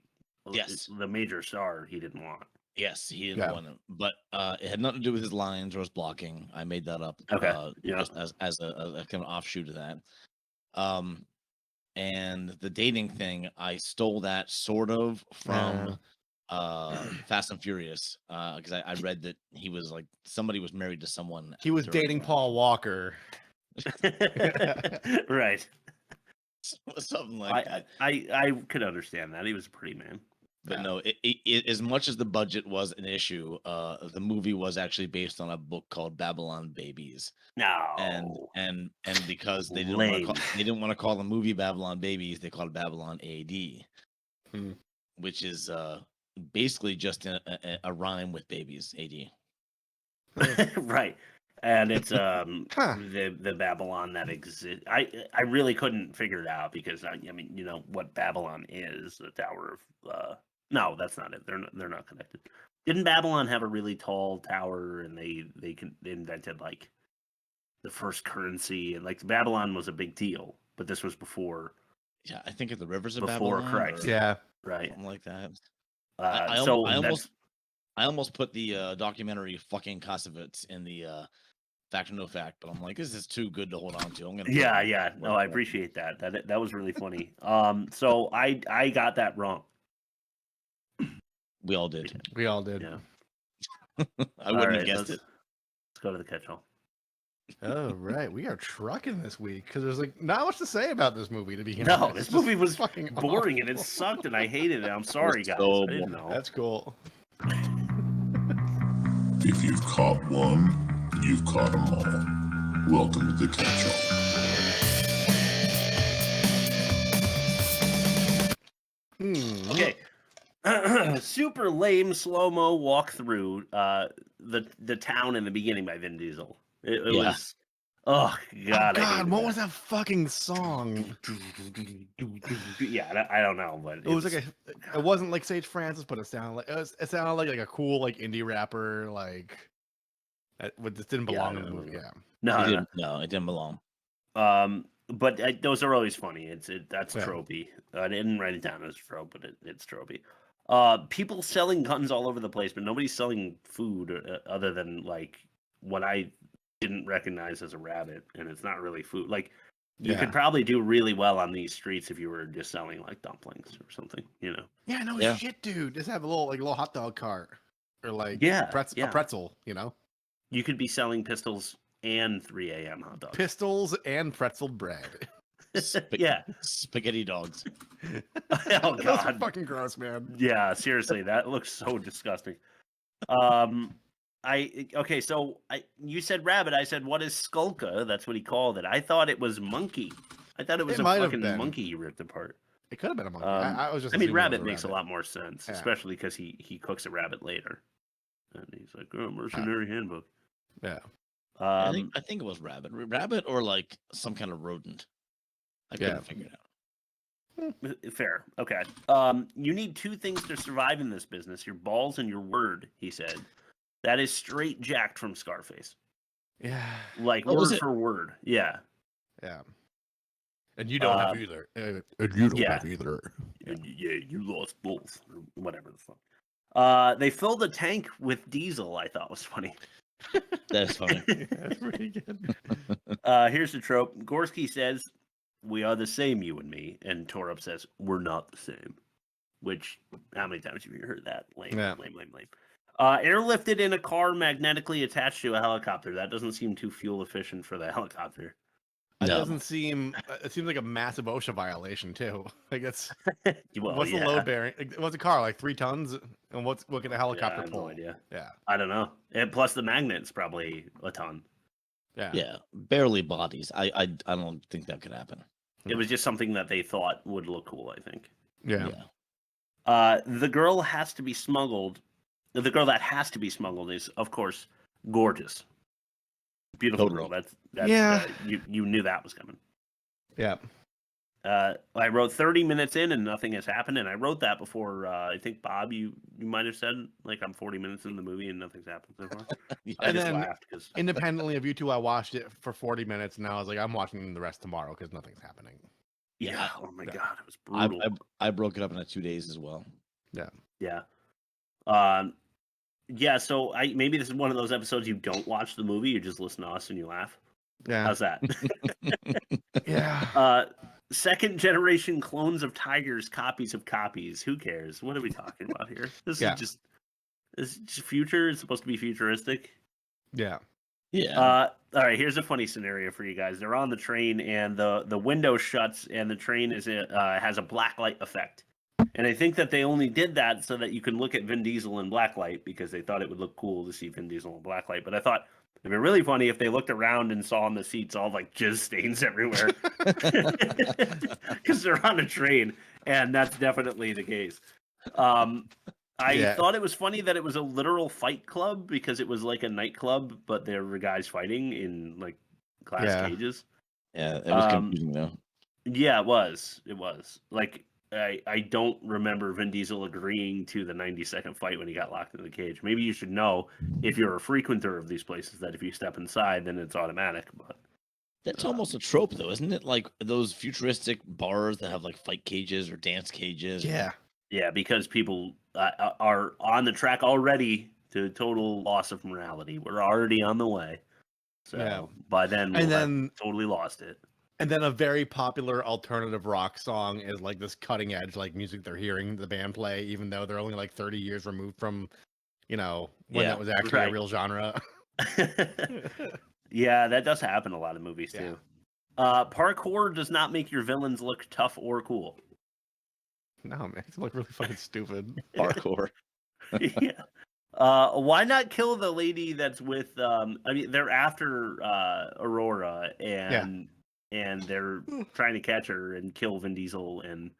major star he didn't want. Yes, he didn't want him, but it had nothing to do with his lines or his blocking. I made that up. Just as a kind of offshoot of that. And the dating thing, I stole that sort of from Fast and Furious, because I read that he was like somebody was married to someone. He was dating Paul Walker. Right. Something like that. I could understand that. He was a pretty man. But no, it, as much as the budget was an issue, the movie was actually based on a book called Babylon Babies. No. And because they didn't want to call the movie Babylon Babies, they called it Babylon AD, which is basically just a rhyme with babies. AD. Right. And it's the Babylon that exists. I really couldn't figure it out because I mean, you know what Babylon is, the Tower of no, that's not it. They're not connected. Didn't Babylon have a really tall tower and they invented like the first currency, and like Babylon was a big deal, but this was before. Yeah, I think of the rivers of before Babylon. Christ. Yeah. Right. Something like that. I almost put the documentary fucking Kassovitz in the fact or no fact, but I'm like, this is too good to hold on to. I'm gonna. Yeah. No, I appreciate that. That was really funny. So I got that wrong. We all did. Yeah. I wouldn't have guessed it. Let's go to the catch-all. Oh, right. We are trucking this week because there's like not much to say about this movie, to be honest. No, this movie was fucking boring and it sucked and I hated it. I'm sorry, guys. I didn't know. That's cool. If you've caught one, you've caught them all. Welcome to the catch-all. Okay. Super lame slow-mo walkthrough the town in the beginning by Vin Diesel. It was oh god, what was that fucking song? Yeah, I don't know, but it was like it wasn't like Sage Francis, but it sounded like a cool like indie rapper like this didn't belong in the movie. Yeah. No, it didn't belong. But those are always funny. That's tropey. I didn't write it down as trope, but it's tropey. People selling guns all over the place, but nobody's selling food other than like what I didn't recognize as a rabbit, and it's not really food. Like you could probably do really well on these streets if you were just selling like dumplings or something, you know? Yeah, no shit, dude. Just have a little hot dog cart or like a pretzel, you know? You could be selling pistols and 3 a.m. hot dogs. Pistols and pretzel bread. Spaghetti dogs. Oh god, those are fucking gross, man. Yeah, seriously, that looks so disgusting. You said rabbit. I said, what is skulka? That's what he called it. I thought it was monkey. I thought it was a fucking monkey he ripped apart. It could have been a monkey. I mean, rabbit makes a lot more sense, especially because he cooks a rabbit later, and he's like, "Oh, mercenary handbook." Yeah. I think it was rabbit or like some kind of rodent. I couldn't figure it out. Fair. Okay. You need 2 things to survive in this business: your balls and your word. He said. That is straight jacked from Scarface. Yeah. Like word for word. Yeah. Yeah. And you don't have either. And you don't have either. Yeah, you lost both. Whatever the fuck. They filled a tank with diesel. I thought was funny. That's funny. That's pretty good. Here's the trope. Gorski says, "We are the same, you and me," and Torup says, "We're not the same." Which, how many times have you heard that? Lame. Airlifted in a car magnetically attached to a helicopter. That doesn't seem too fuel efficient for the helicopter. It doesn't seem. It seems like a massive OSHA violation too. Like it's. What's the load bearing? What's a car like 3 tons? And what can a helicopter I have pull? no idea. Yeah. I don't know. And plus the magnet's probably a ton. Yeah. Yeah. Barely bodies. I don't think that could happen. It was just something that they thought would look cool. I think. Yeah. The girl has to be smuggled. The girl that has to be smuggled is, of course, gorgeous. Beautiful girl. That's you knew that was coming. Yeah. I wrote 30 minutes in and nothing has happened, and I wrote that before. I think Bob, you might have said like I'm 40 minutes in the movie and nothing's happened so far. I just laughed because independently of you two, I watched it for 40 minutes, and I was like, I'm watching the rest tomorrow because nothing's happening. Yeah. Oh my god, it was brutal. I broke it up into 2 days as well. Yeah. Yeah. Yeah, so maybe this is one of those episodes you don't watch the movie, you just listen to us and you laugh. Yeah. How's that? Yeah. Second generation clones of tigers, copies of copies. Who cares? What are we talking about here? This is just future. It's supposed to be futuristic. Yeah. Yeah. All right, here's a funny scenario for you guys. They're on the train and the window shuts and the train has a blacklight effect. And I think that they only did that so that you can look at Vin Diesel in blacklight because they thought it would look cool to see Vin Diesel in blacklight. But I thought it'd be really funny if they looked around and saw on the seats all like jizz stains everywhere because they're on a train, and that's definitely the case. I thought it was funny that it was a literal fight club because it was like a nightclub, but there were guys fighting in like glass cages. Yeah, it was confusing though. Yeah, it was. It was like. I don't remember Vin Diesel agreeing to the 90-second fight when he got locked in the cage. Maybe you should know if you're a frequenter of these places that if you step inside, then it's automatic. But that's almost a trope, though, isn't it? Like those futuristic bars that have like fight cages or dance cages. Yeah, because people are on the track already to total loss of morality. We're already on the way. So by then, we'll have totally lost it. And then a very popular alternative rock song is like this cutting edge like music they're hearing the band play, even though they're only like 30 years removed from, when that was actually a real genre. Yeah, that does happen in a lot of movies too. Parkour does not make your villains look tough or cool. No, man, it's like really fucking stupid. Parkour. Yeah. Why not kill the lady that's with? They're after Aurora and they're trying to catch her and kill Vin Diesel and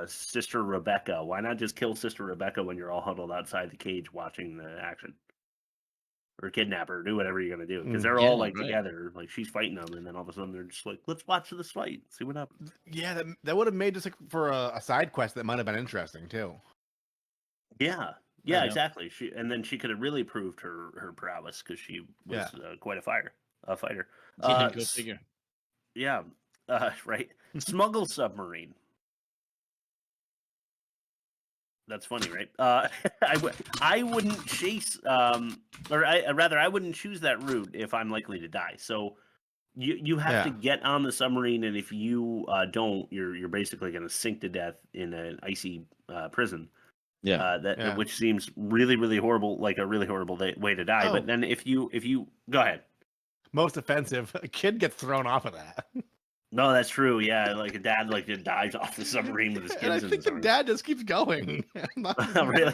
Sister Rebecca. Why not just kill Sister Rebecca when you're all huddled outside the cage watching the action? Or kidnap her, do whatever you're going to do. Because they're all together. Like she's fighting them and then all of a sudden they're just like, let's watch this fight. See what happens. Yeah, that would have made just like for a side quest that might have been interesting too. Yeah. Yeah, exactly. She could have really proved her prowess because she was quite a fighter. Go figure. Yeah, right. Smuggle submarine. That's funny, right? I wouldn't chase, I wouldn't choose that route if I'm likely to die. So you have to get on the submarine, and if you don't, you're basically going to sink to death in an icy prison. Which seems really, really horrible, like a really horrible way to die. But then if you go ahead. Most offensive, a kid gets thrown off of that. No, that's true. Yeah, like a dad just dives off the submarine with his kids. And I think the dad just keeps going. Really?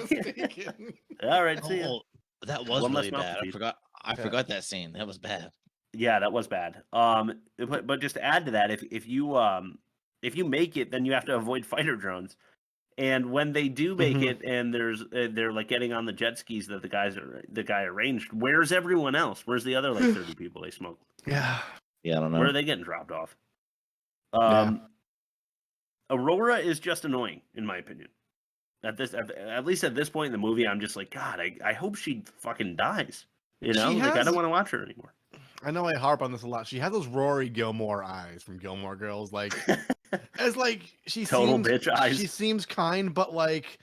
All right, see ya. That was really bad. I forgot that scene. That was bad. Yeah, that was bad. But just to add to that, if you make it, then you have to avoid fighter drones. And when they do make it, and they're like getting on the jet skis that the guy arranged. Where's everyone else? Where's the other like 30 people they smuggled? Yeah, I don't know. Where are they getting dropped off? Aurora is just annoying, in my opinion. At least at this point in the movie, I'm just like, God, I hope she fucking dies. You know, I don't want to watch her anymore. I know I harp on this a lot. She has those Rory Gilmore eyes from Gilmore Girls, like as like she total seems, bitch eyes. She seems kind, but like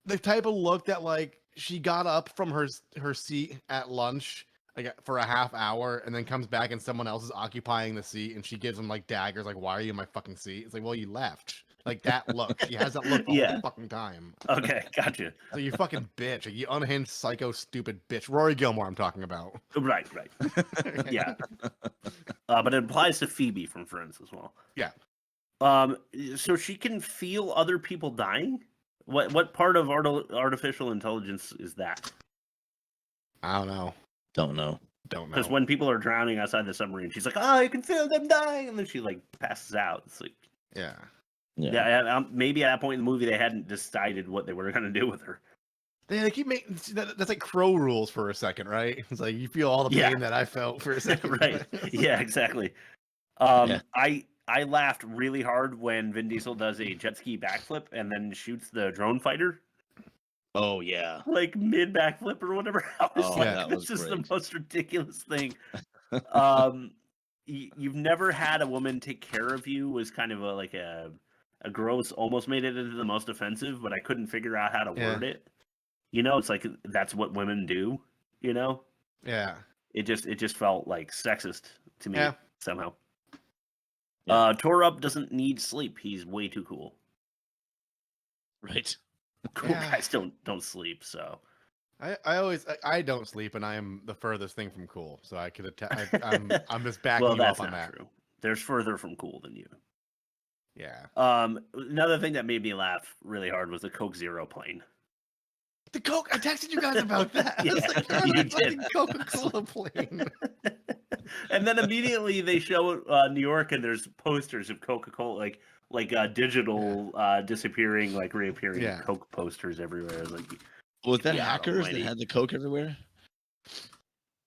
the type of look that like she got up from her seat at lunch like for a half hour and then comes back and someone else is occupying the seat and she gives them like daggers, like, why are you in my fucking seat? It's like, well, you left. Like that look. She has that look the whole fucking time. Okay, gotcha. So you fucking bitch. Like, you unhinged, psycho, stupid bitch. Rory Gilmore, I'm talking about. Right. Yeah. But it applies to Phoebe from Friends as well. Yeah. So she can feel other people dying? What part of artificial intelligence is that? I don't know. Don't know. Because when people are drowning outside the submarine, she's like, "Oh, I can feel them dying," and then she like passes out. It's like, yeah. Maybe at that point in the movie they hadn't decided what they were going to do with her. They keep making that's like Crow rules for a second, right? It's like you feel all the pain that I felt for a second, right? Yeah, exactly. I laughed really hard when Vin Diesel does a jet ski backflip and then shoots the drone fighter. Oh yeah, like mid backflip or whatever. I was like, this is the most ridiculous thing. You've never had a woman take care of you was kind of a gross, almost made it into the most offensive, but I couldn't figure out how to word it. You know, it's like that's what women do. You know. Yeah. It just felt like sexist to me somehow. Yeah. Torup doesn't need sleep. He's way too cool. Right. Cool guys don't sleep, so. I don't sleep, and I am the furthest thing from cool. So I could I'm just backing well, you that's up on not that. True. There's further from cool than you. Yeah. Another thing that made me laugh really hard was the Coke Zero plane. The Coke. I texted you guys about that. Yeah, you did. Coca-Cola plane. And then immediately they show New York, and there's posters of Coca-Cola, like digital disappearing, like reappearing Coke posters everywhere. Like, was that hackers that had the Coke everywhere?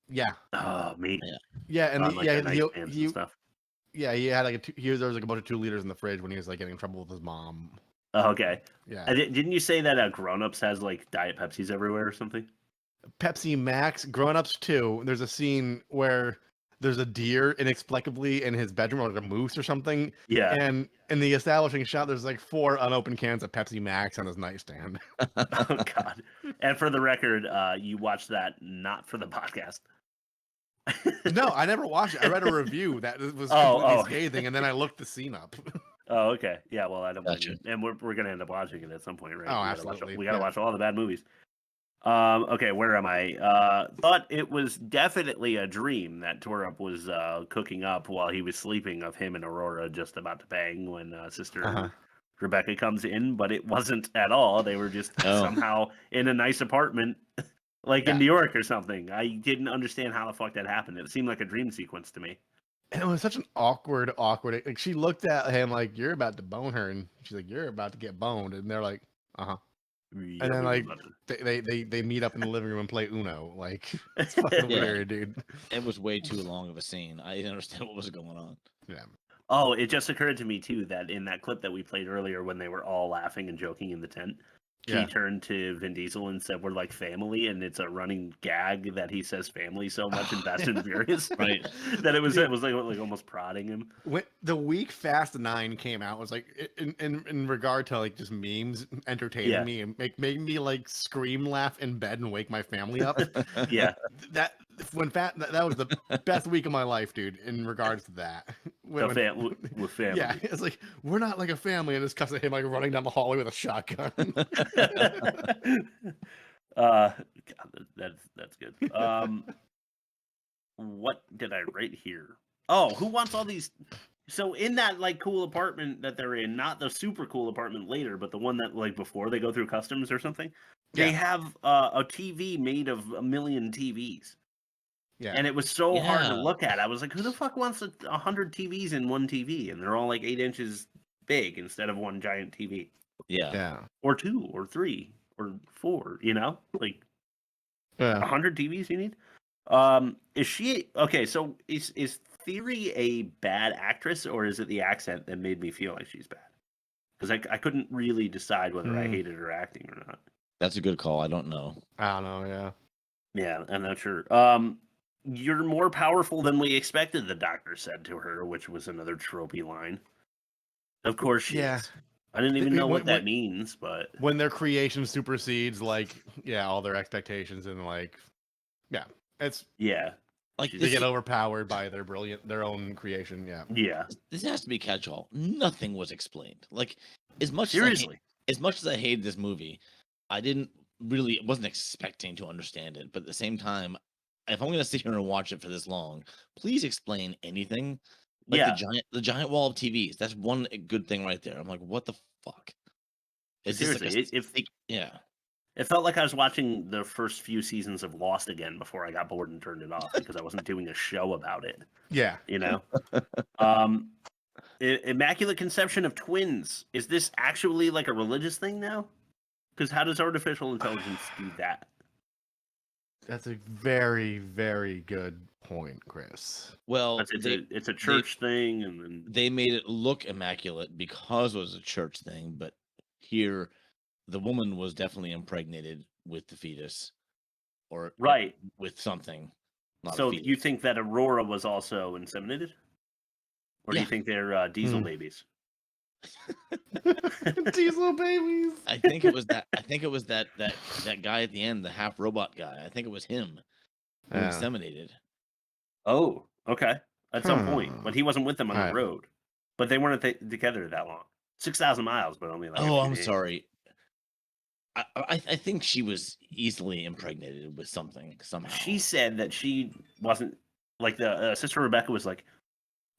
Yeah. Oh, maybe. Yeah, and and stuff. Yeah, he had like there was like a bunch of 2 liters in the fridge when he was like getting in trouble with his mom. Oh, okay. Yeah. Didn't you say that Grown Ups has like Diet Pepsis everywhere or something? Pepsi Max, Grown Ups too. There's a scene where there's a deer inexplicably in his bedroom, or like a moose or something. Yeah. And in the establishing shot, there's like 4 unopened cans of Pepsi Max on his nightstand. Oh God! And for the record, you watched that not for the podcast. No, I never watched it. I read a review that was completely scathing, and then I looked the scene up. Oh, okay. Yeah, well, I don't blame you. And we're gonna end up watching it at some point, right? Oh, absolutely. We gotta watch all the bad movies. Okay, where am I? Thought it was definitely a dream that Torup was cooking up while he was sleeping of him and Aurora just about to bang when Sister Rebecca comes in, but it wasn't at all. They were just somehow in a nice apartment, like in New York or something. I didn't understand how the fuck that happened. It seemed like a dream sequence to me. And it was such an awkward. Like, she looked at him like, "You're about to bone her," and she's like, "You're about to get boned," and they're like, "Uh-huh." Yeah, and then like they meet up in the living room and play Uno. Like, it's fucking weird, dude. It was way too long of a scene. I didn't understand what was going on. Yeah. Oh, it just occurred to me too that in that clip that we played earlier, when they were all laughing and joking in the tent, he turned to Vin Diesel and said, "We're like family," and it's a running gag that he says "family" so much in Fast and Furious, right? That it was like almost prodding him. When the week Fast 9 came out, it was like in regard to like just memes entertaining me and make me like scream, laugh in bed and wake my family up. Yeah, that was the best week of my life, dude. In regards to that, with family, yeah, it's like we're not like a family, and it's cuts at him like running down the hallway with a shotgun. God, that's good. What did I write here? Oh, who wants all these? So in that like cool apartment that they're in, not the super cool apartment later, but the one that like before they go through customs or something, they have a TV made of 1 million TVs. Yeah. And it was so hard to look at. I was like, who the fuck wants 100 TVs in one TV? And they're all like 8 inches big instead of one giant TV. Yeah. Or 2 or 3 or 4, like 100 TVs you need. Is she okay? So is Theory a bad actress, or is it the accent that made me feel like she's bad? Because I couldn't really decide whether I hated her acting or not. That's a good call. I don't know. I don't know. Yeah. Yeah, I'm not sure. You're more powerful than we expected, the doctor said to her, which was another tropey line. Of course she is. I didn't even know what that means, but when their creation supersedes all their expectations, and it's like they get overpowered by their own creation. Yeah. This has to be catch-all. Nothing was explained. Like as much seriously, as I hated this movie, I wasn't expecting to understand it. But at the same time, if I'm going to sit here and watch it for this long, please explain anything. Like the giant wall of TVs. That's one good thing right there. I'm like, what the fuck? It's seriously, it felt like I was watching the first few seasons of Lost again before I got bored and turned it off because I wasn't doing a show about it. Yeah, Immaculate conception of twins. Is this actually like a religious thing now? Because how does artificial intelligence do that? That's a very, very good point, Chris. Well, it's a church thing, and then they made it look immaculate because it was a church thing. But here, the woman was definitely impregnated with the fetus, or with something. So you think that Aurora was also inseminated, or do you think they're Diesel babies? Diesel babies. I think it was that. I think it was that guy at the end, the half robot guy. I think it was him who inseminated. Oh, okay. At some point, but he wasn't with them on the road. But they weren't together that long. 6,000 miles, but only like. Oh, I'm sorry. I think she was easily impregnated with something somehow. She said that she wasn't like the sister Rebecca was like,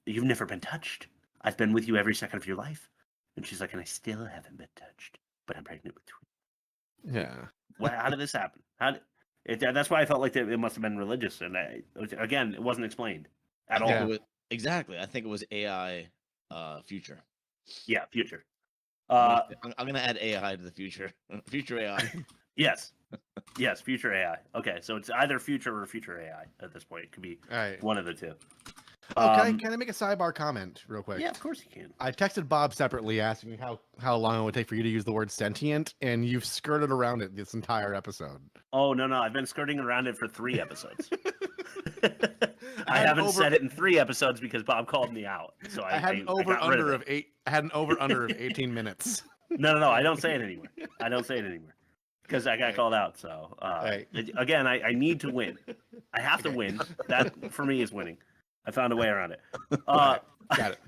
"You've never been touched. I've been with you every second of your life." And she's like, "And I still haven't been touched, but I'm pregnant with twins." Yeah. How did this happen? That's why I felt like it must have been religious, and again, it wasn't explained at all. Exactly. I think it was AI future. Yeah, future. I'm gonna add AI to the future. Future AI. Yes, future AI. Okay, so it's either future or future AI at this point. It could be one of the two. Can I make a sidebar comment real quick? Yeah, of course you can. I texted Bob separately asking how long it would take for you to use the word sentient, and you've skirted around it this entire episode. Oh, no, I've been skirting around it for 3 episodes. I haven't said it in 3 episodes because Bob called me out. So I had an over-under of 18 minutes. No, I don't say it anymore. Because I got called out. So, again, I need to win. I have to win. That, for me, is winning. I found a way around it. Got it.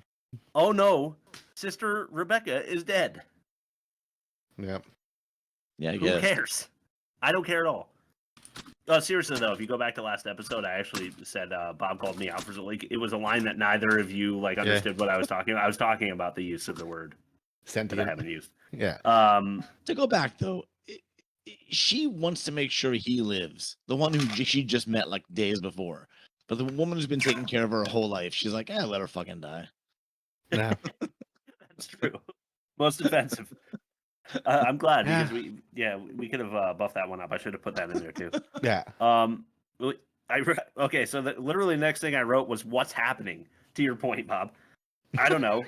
Oh, no. Sister Rebecca is dead. Yep. Yeah, I Who guess. cares? I don't care at all. Seriously, though, if you go back to last episode, I actually said Bob called me out for it was a line that neither of you understood what I was talking about. I was talking about the use of the word sentient that I haven't used. Yeah. To go back, though, she wants to make sure he lives. The one who she just met like days before. But the woman who's been taking care of her whole life, she's like, let her fucking die. Yeah. That's true. Most offensive. I'm glad because we could have buffed that one up. I should have put that in there too. Yeah. Okay, so literally next thing I wrote was what's happening. To your point, Bob. I don't know.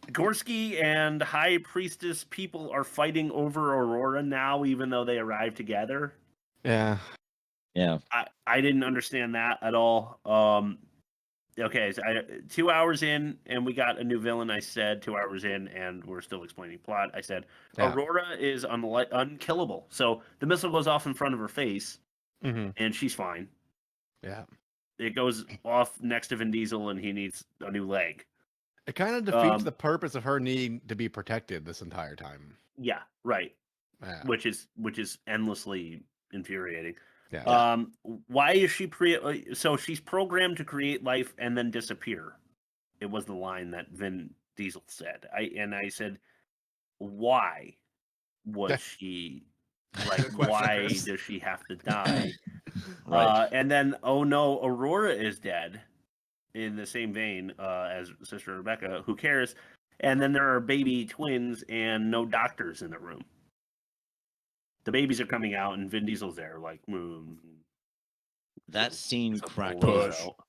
Gorski and High Priestess people are fighting over Aurora now, even though they arrived together. Yeah. Yeah. I didn't understand that at all. Okay, so 2 hours in, and we got a new villain. I said 2 hours in, and we're still explaining plot. I said Aurora is unkillable. So the missile goes off in front of her face, and she's fine. Yeah. It goes off next to Vin Diesel, and he needs a new leg. It kind of defeats the purpose of her needing to be protected this entire time. Yeah, right. Yeah. Which is endlessly infuriating. Yeah. Why is she so she's programmed to create life and then disappear? It was the line that Vin Diesel said. I said, why was she why does she have to die? Right. And then, oh no, Aurora is dead. In the same vein as Sister Rebecca, who cares? And then there are baby twins and no doctors in the room. The babies are coming out, and Vin Diesel's there, like, That scene cracked me Push. up.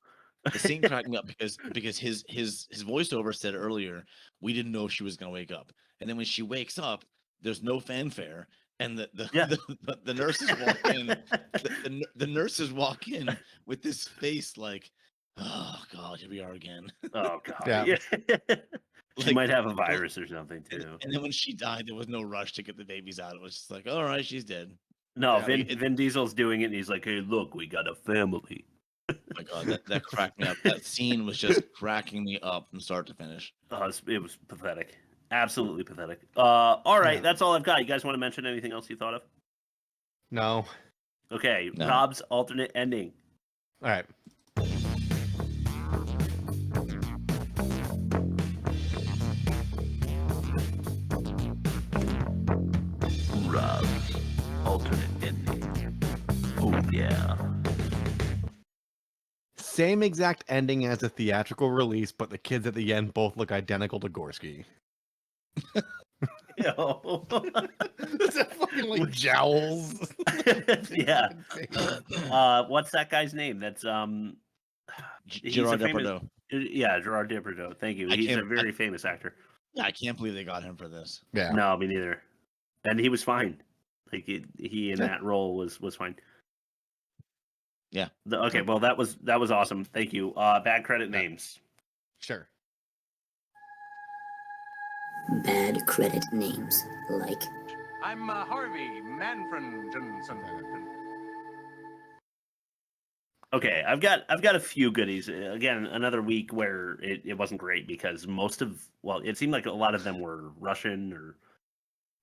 The scene cracked me up because his voiceover said earlier, we didn't know if she was gonna wake up. And then when she wakes up, there's no fanfare. And the nurses walk in. The nurses walk in with this face like, oh God, here we are again. Oh God. Yeah. She might have a virus or something too. And then when she died, there was no rush to get the babies out. It was just like, all right, she's dead. No, Yeah, Vin Diesel's doing it, and he's like, "Hey, look, we got a family." Oh my God, that cracked me up. That scene was just cracking me up from start to finish. It was pathetic. Absolutely pathetic. All right, that's all I've got. You guys want to mention anything else you thought of? No. Okay, No. Rob's alternate ending. All right. Rob's alternate ending. Oh yeah. Same exact ending as the theatrical release, but the kids at the end both look identical to Gorski. Yo. Is that fucking like jowls? Yeah. What's that guy's name? That's he's Gerard a famous- Depardieu. Yeah, Gerard Depardieu. Thank you. He's a very famous actor. I can't believe they got him for this. Yeah. No, me neither. And he was fine. Like he in that role was fine. Yeah. Okay, well that was awesome. Thank you. Bad credit names. Sure. Bad credit names, like... I'm Harvey Manfred Johnson. Okay, I've got a few goodies. Again, another week where it wasn't great because it seemed like a lot of them were Russian or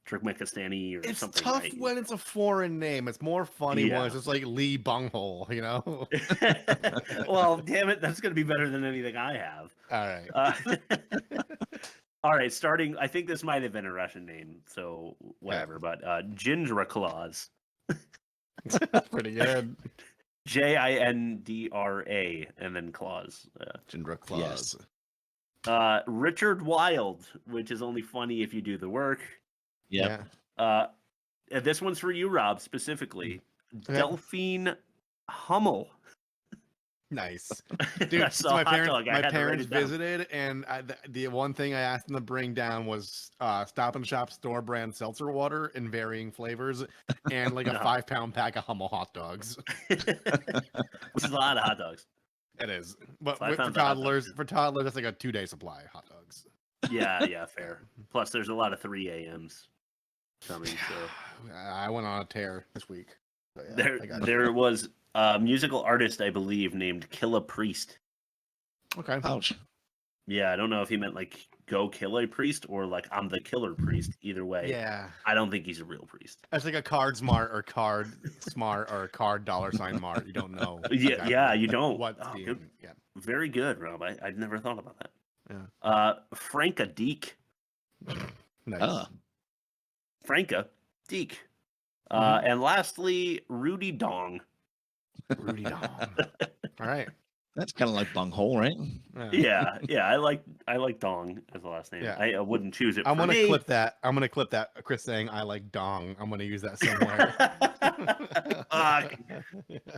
Turkmenistani or It's something. tough right? when it's a foreign name. It's more funny when it's just like Lee Bunghole, you know? Well, damn it, that's going to be better than anything I have. All right. All right, starting, I think this might have been a Russian name, so whatever, but Ginger Claus. That's pretty good. Jindra and then Claus. Ginger Claus. Yes. Richard Wilde, which is only funny if you do the work. Yeah. This one's for you, Rob, specifically. Okay. Delphine Hummel. Nice, dude. So my parents down. visited, and the one thing I asked them to bring down was Stop and Shop store brand seltzer water in varying flavors, and like a 5-pound pack of Hummel hot dogs. Which is a lot of hot dogs. It is, but 5 for pounds of hot dogs. toddlers, that's like a 2-day supply of hot dogs. Yeah, fair. Plus, there's a lot of 3 a.m.s coming. So I went on a tear this week. So yeah, there was a musical artist, I believe, named Kill a Priest. Okay. Ouch. Yeah, I don't know if he meant like go kill a priest or like I'm the killer priest. Either way, Yeah. I don't think he's a real priest. That's like a card smart or card smart or a card $sign mart. You don't know. Yeah, you don't. What's Oh, being, good. yeah. Very good, Rob. I'd never thought about that. Yeah. Franka Deek. Nice. Franka Deek. And lastly, Rudy Dong. Rudy Dong. All right. That's kind of like bunghole, right? Yeah. I like Dong as the last name. Yeah. I wouldn't choose it. I'm for gonna me. clip that. I'm gonna clip that. Chris saying I like Dong. I'm gonna use that somewhere.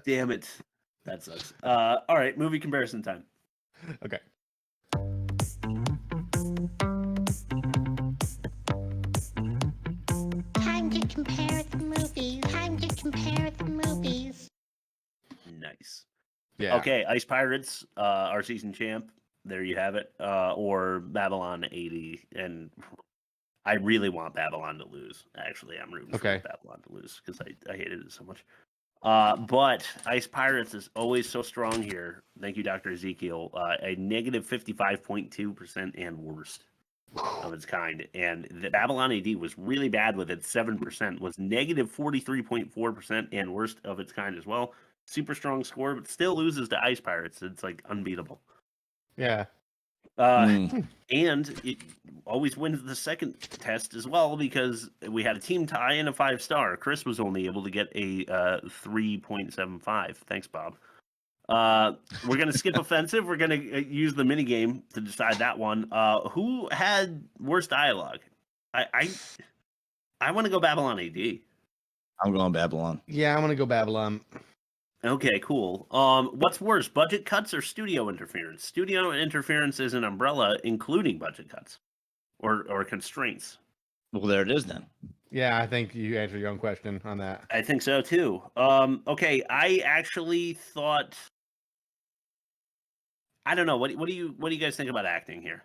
Damn it. That sucks. All right, movie comparison time. Okay. Time to compare the movies. Time to compare the movies. Nice. Yeah. Okay, Ice Pirates, our season champ. There you have it. Or Babylon 80. And I really want Babylon to lose. Actually, I'm rooting for Babylon to lose because I hated it so much. But Ice Pirates is always so strong here. Thank you, Dr. Ezekiel. A negative 55.2% and worst of its kind. And the Babylon AD was really bad with it. 7% was negative 43.4% and worst of its kind as well. Super strong score, but still loses to Ice Pirates. It's like unbeatable. Yeah. And it always wins the second test as well because we had a team tie and a 5-star. Chris was only able to get a 3.75. Thanks, Bob. We're gonna skip offensive. We're gonna use the mini game to decide that one. Who had worse dialogue? I want to go Babylon AD. I'm going Babylon. Yeah, I'm gonna go Babylon. Okay, cool. What's worse, budget cuts or studio interference? Studio interference is an umbrella, including budget cuts or constraints. Well, there it is then. Yeah, I think you answered your own question on that. I think so too. Okay, I actually thought. I don't know. What do you guys think about acting here?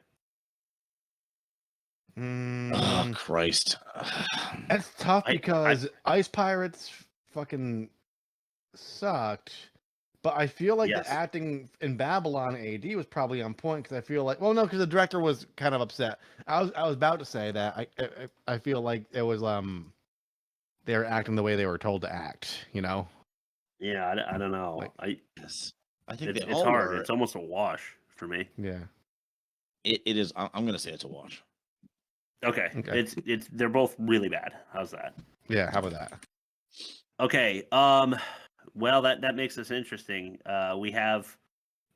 Oh Christ! That's tough because Ice Pirates fucking sucked, but I feel like the acting in Babylon AD was probably on point because I feel like, well, no, because the director was kind of upset. I was about to say that I feel like it was they were acting the way they were told to act, you know? Yeah, I don't know. I think it's hard. It's almost a wash for me. Yeah, it is. I'm gonna say it's a wash. Okay. It's they're both really bad. How's that? Yeah, how about that? Okay. Well, that makes this interesting. We have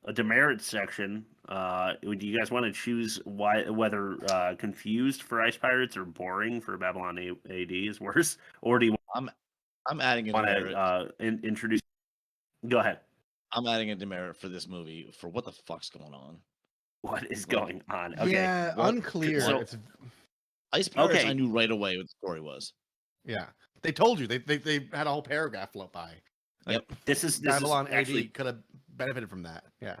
a demerits section. Do you guys want to choose whether confused for Ice Pirates or boring for Babylon AD is worse, or do you? I'm adding a demerit. Introduce. Go ahead. I'm adding a demerit for this movie for what the fuck's going on. What is going on? Okay. Yeah, unclear. So, Ice Pirates, I knew right away what the story was. Yeah, they told you. They had a whole paragraph float by. Yep. This Babylon is actually AD could have benefited from that. Yeah.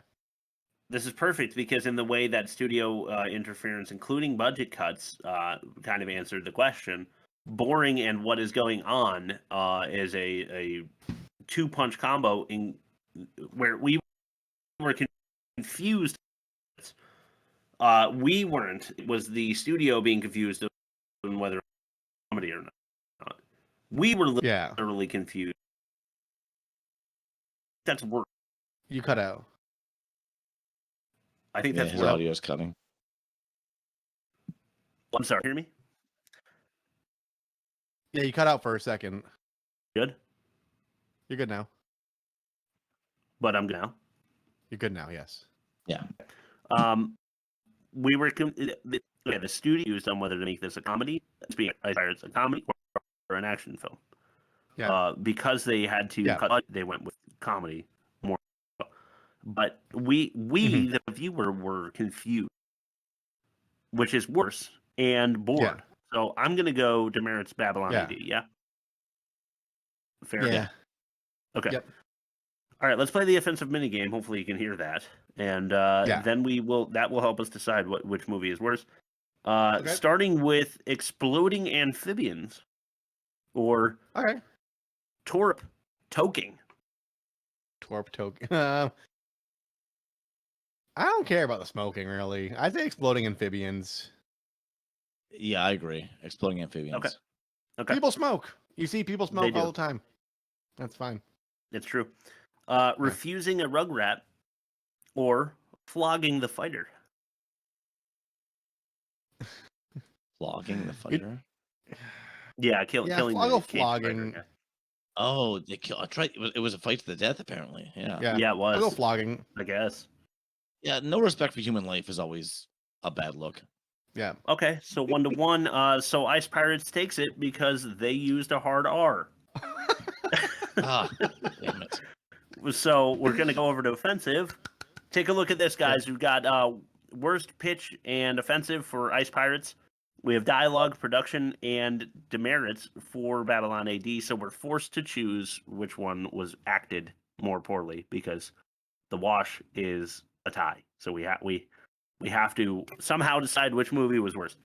This is perfect because in the way that studio interference, including budget cuts, kind of answered the question. Boring and what is going on is a two-punch combo in where we were confused. We weren't. It was the studio being confused on whether comedy or not. We were literally confused. That's worse. You cut out. I think that's his audio is cutting. I'm sorry. Hear me? Yeah, you cut out for a second. Good. You're good now. But I'm now. You're good now. Yes. Yeah. We were the studio used on whether to make this a comedy, it's a comedy or an action film. Yeah. Because they had to cut, they went with comedy more. But we the viewer were confused, which is worse and bored. Yeah. So I'm gonna go demerits Babylon AD. Yeah. Fair. Yeah. Okay. Yep. All right, let's play the offensive minigame. Hopefully you can hear that. And then that will help us decide which movie is worse. Starting with exploding amphibians or Torp toking. Torp toking. I don't care about the smoking really. I say exploding amphibians. Yeah, I agree. Exploding amphibians. Okay. People smoke. You see people smoke all the time. That's fine. It's true. Refusing a rug rat or flogging the fighter. Flogging the fighter? Killing the flogging. Fighter. Oh, it was a fight to the death, apparently. Yeah, it was. I'll go flogging, I guess. Yeah, no respect for human life is always a bad look. Yeah. Okay, so 1-1. So Ice Pirates takes it because they used a hard R. Damn it. So we're going to go over to offensive. Take a look at this, guys. We've got worst pitch and offensive for Ice Pirates. We have dialogue, production, and demerits for Babylon AD. So we're forced to choose which one was acted more poorly because the wash is a tie. So we have to somehow decide which movie was worse.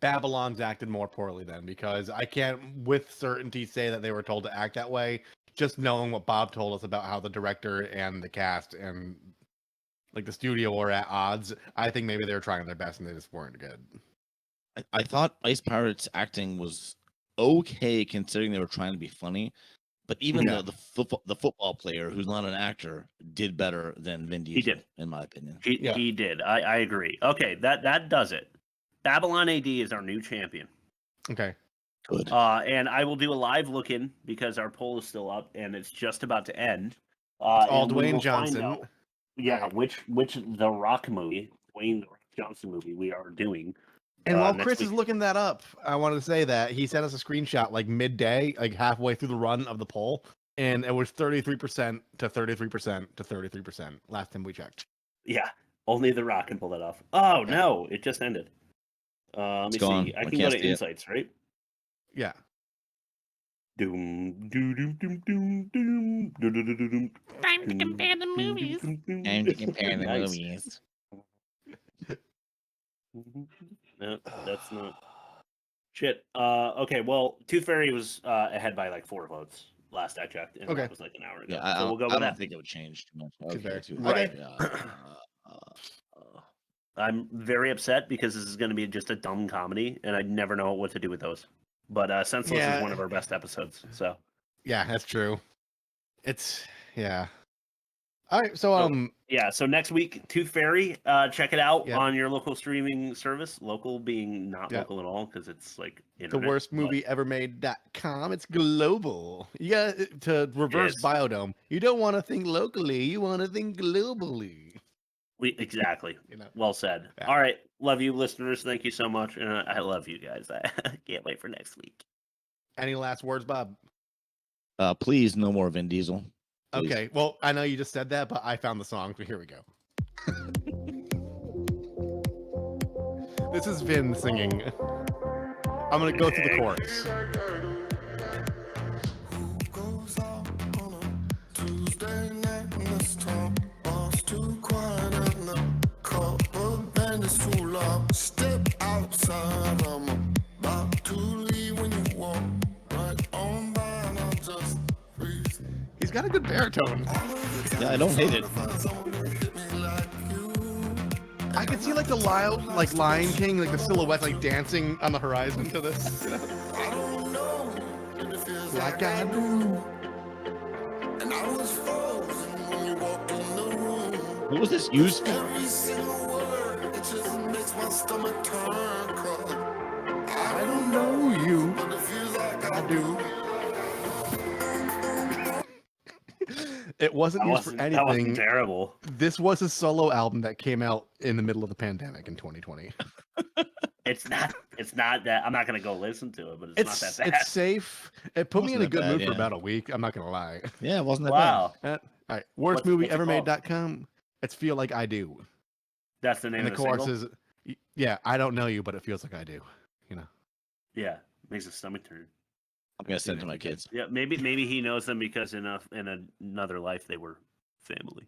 Babylon's acted more poorly then because I can't with certainty say that they were told to act that way. Just knowing what Bob told us about how the director and the cast and like the studio were at odds, I think maybe they were trying their best and they just weren't good. I thought Ice Pirates acting was okay considering they were trying to be funny, but even the football player who's not an actor did better than Vin Diesel. He did, in my opinion. He did. I agree. Okay, that does it. Babylon AD is our new champion. Okay. Good. And I will do a live look-in because our poll is still up and it's just about to end. all and we Dwayne will Johnson. find out, yeah, which The Rock movie, Dwayne The Rock Johnson movie we are doing. And while next Chris week. is looking that up, I wanted to say that he sent us a screenshot like midday, like halfway through the run of the poll, and it was 33% to 33% to 33% last time we checked. Yeah, only The Rock can pull that off. Oh no, it just ended. Let me gone. see. I I can go can't to see it. insights, right? Yeah. Doom, doom, doom, doom, doom, doom, doom, doom, doom, doom. Time to compare the movies. Time to compare the Nice. movies. No, that's not. Shit. Okay. Well, Tooth Fairy was ahead by like 4 votes last I checked, and Okay. that was like an hour ago. Yeah, so we'll go I with don't that. think it would change too much. Tooth Fairy. Right. Okay. I'm very upset because this is going to be just a dumb comedy, and I never know what to do with those. But Senseless Yeah. is one of our best episodes. So Yeah, that's true. Yeah. All right, so yeah, so next week, Tooth Fairy, check it out Yep. on your local streaming service. Local being not Yep. local at all because it's like the internet, worst but- movie ever made.com. It's global. You got to reverse Yes. Biodome. You don't want to think locally, you want to think globally. Exactly. You know. Well said. Yeah. All right, love you, listeners. Thank you so much, and I love you guys. I can't wait for next week. Any last words, Bob? Please, no more Vin Diesel. Please. Okay, well, I know you just said that, but I found the song, so here we go. This is Vin singing. I'm going to go through the chorus. Step outside, I'm about to leave when you walk right on by, and I'll just freeze. He's got a good baritone. Yeah, I don't hate it. I can see like the Lion King, like the silhouette, like dancing on the horizon to this. Like I do. And I was frozen when you walked in the room. What was this used for? Every single word, it just makes my stomach turn cold. I don't know you, but it feels like I do. It wasn't used for anything. That wasn't terrible. This was a solo album that came out in the middle of the pandemic in 2020. It's not that I'm not gonna go listen to it, but it's not that bad. It's safe. It put me in a Wasn't good that bad, mood for yeah. about a week. I'm not gonna lie. Yeah, it wasn't that Wow. All right, What's it worstmovieevermade.com. It's Feel Like I Do. That's the name And the of the chorus single? is, yeah, I don't know you, but it feels like I do. You know. Yeah, makes a stomach turn. I'm gonna send it to my kids. Yeah, maybe he knows them because in another life they were family.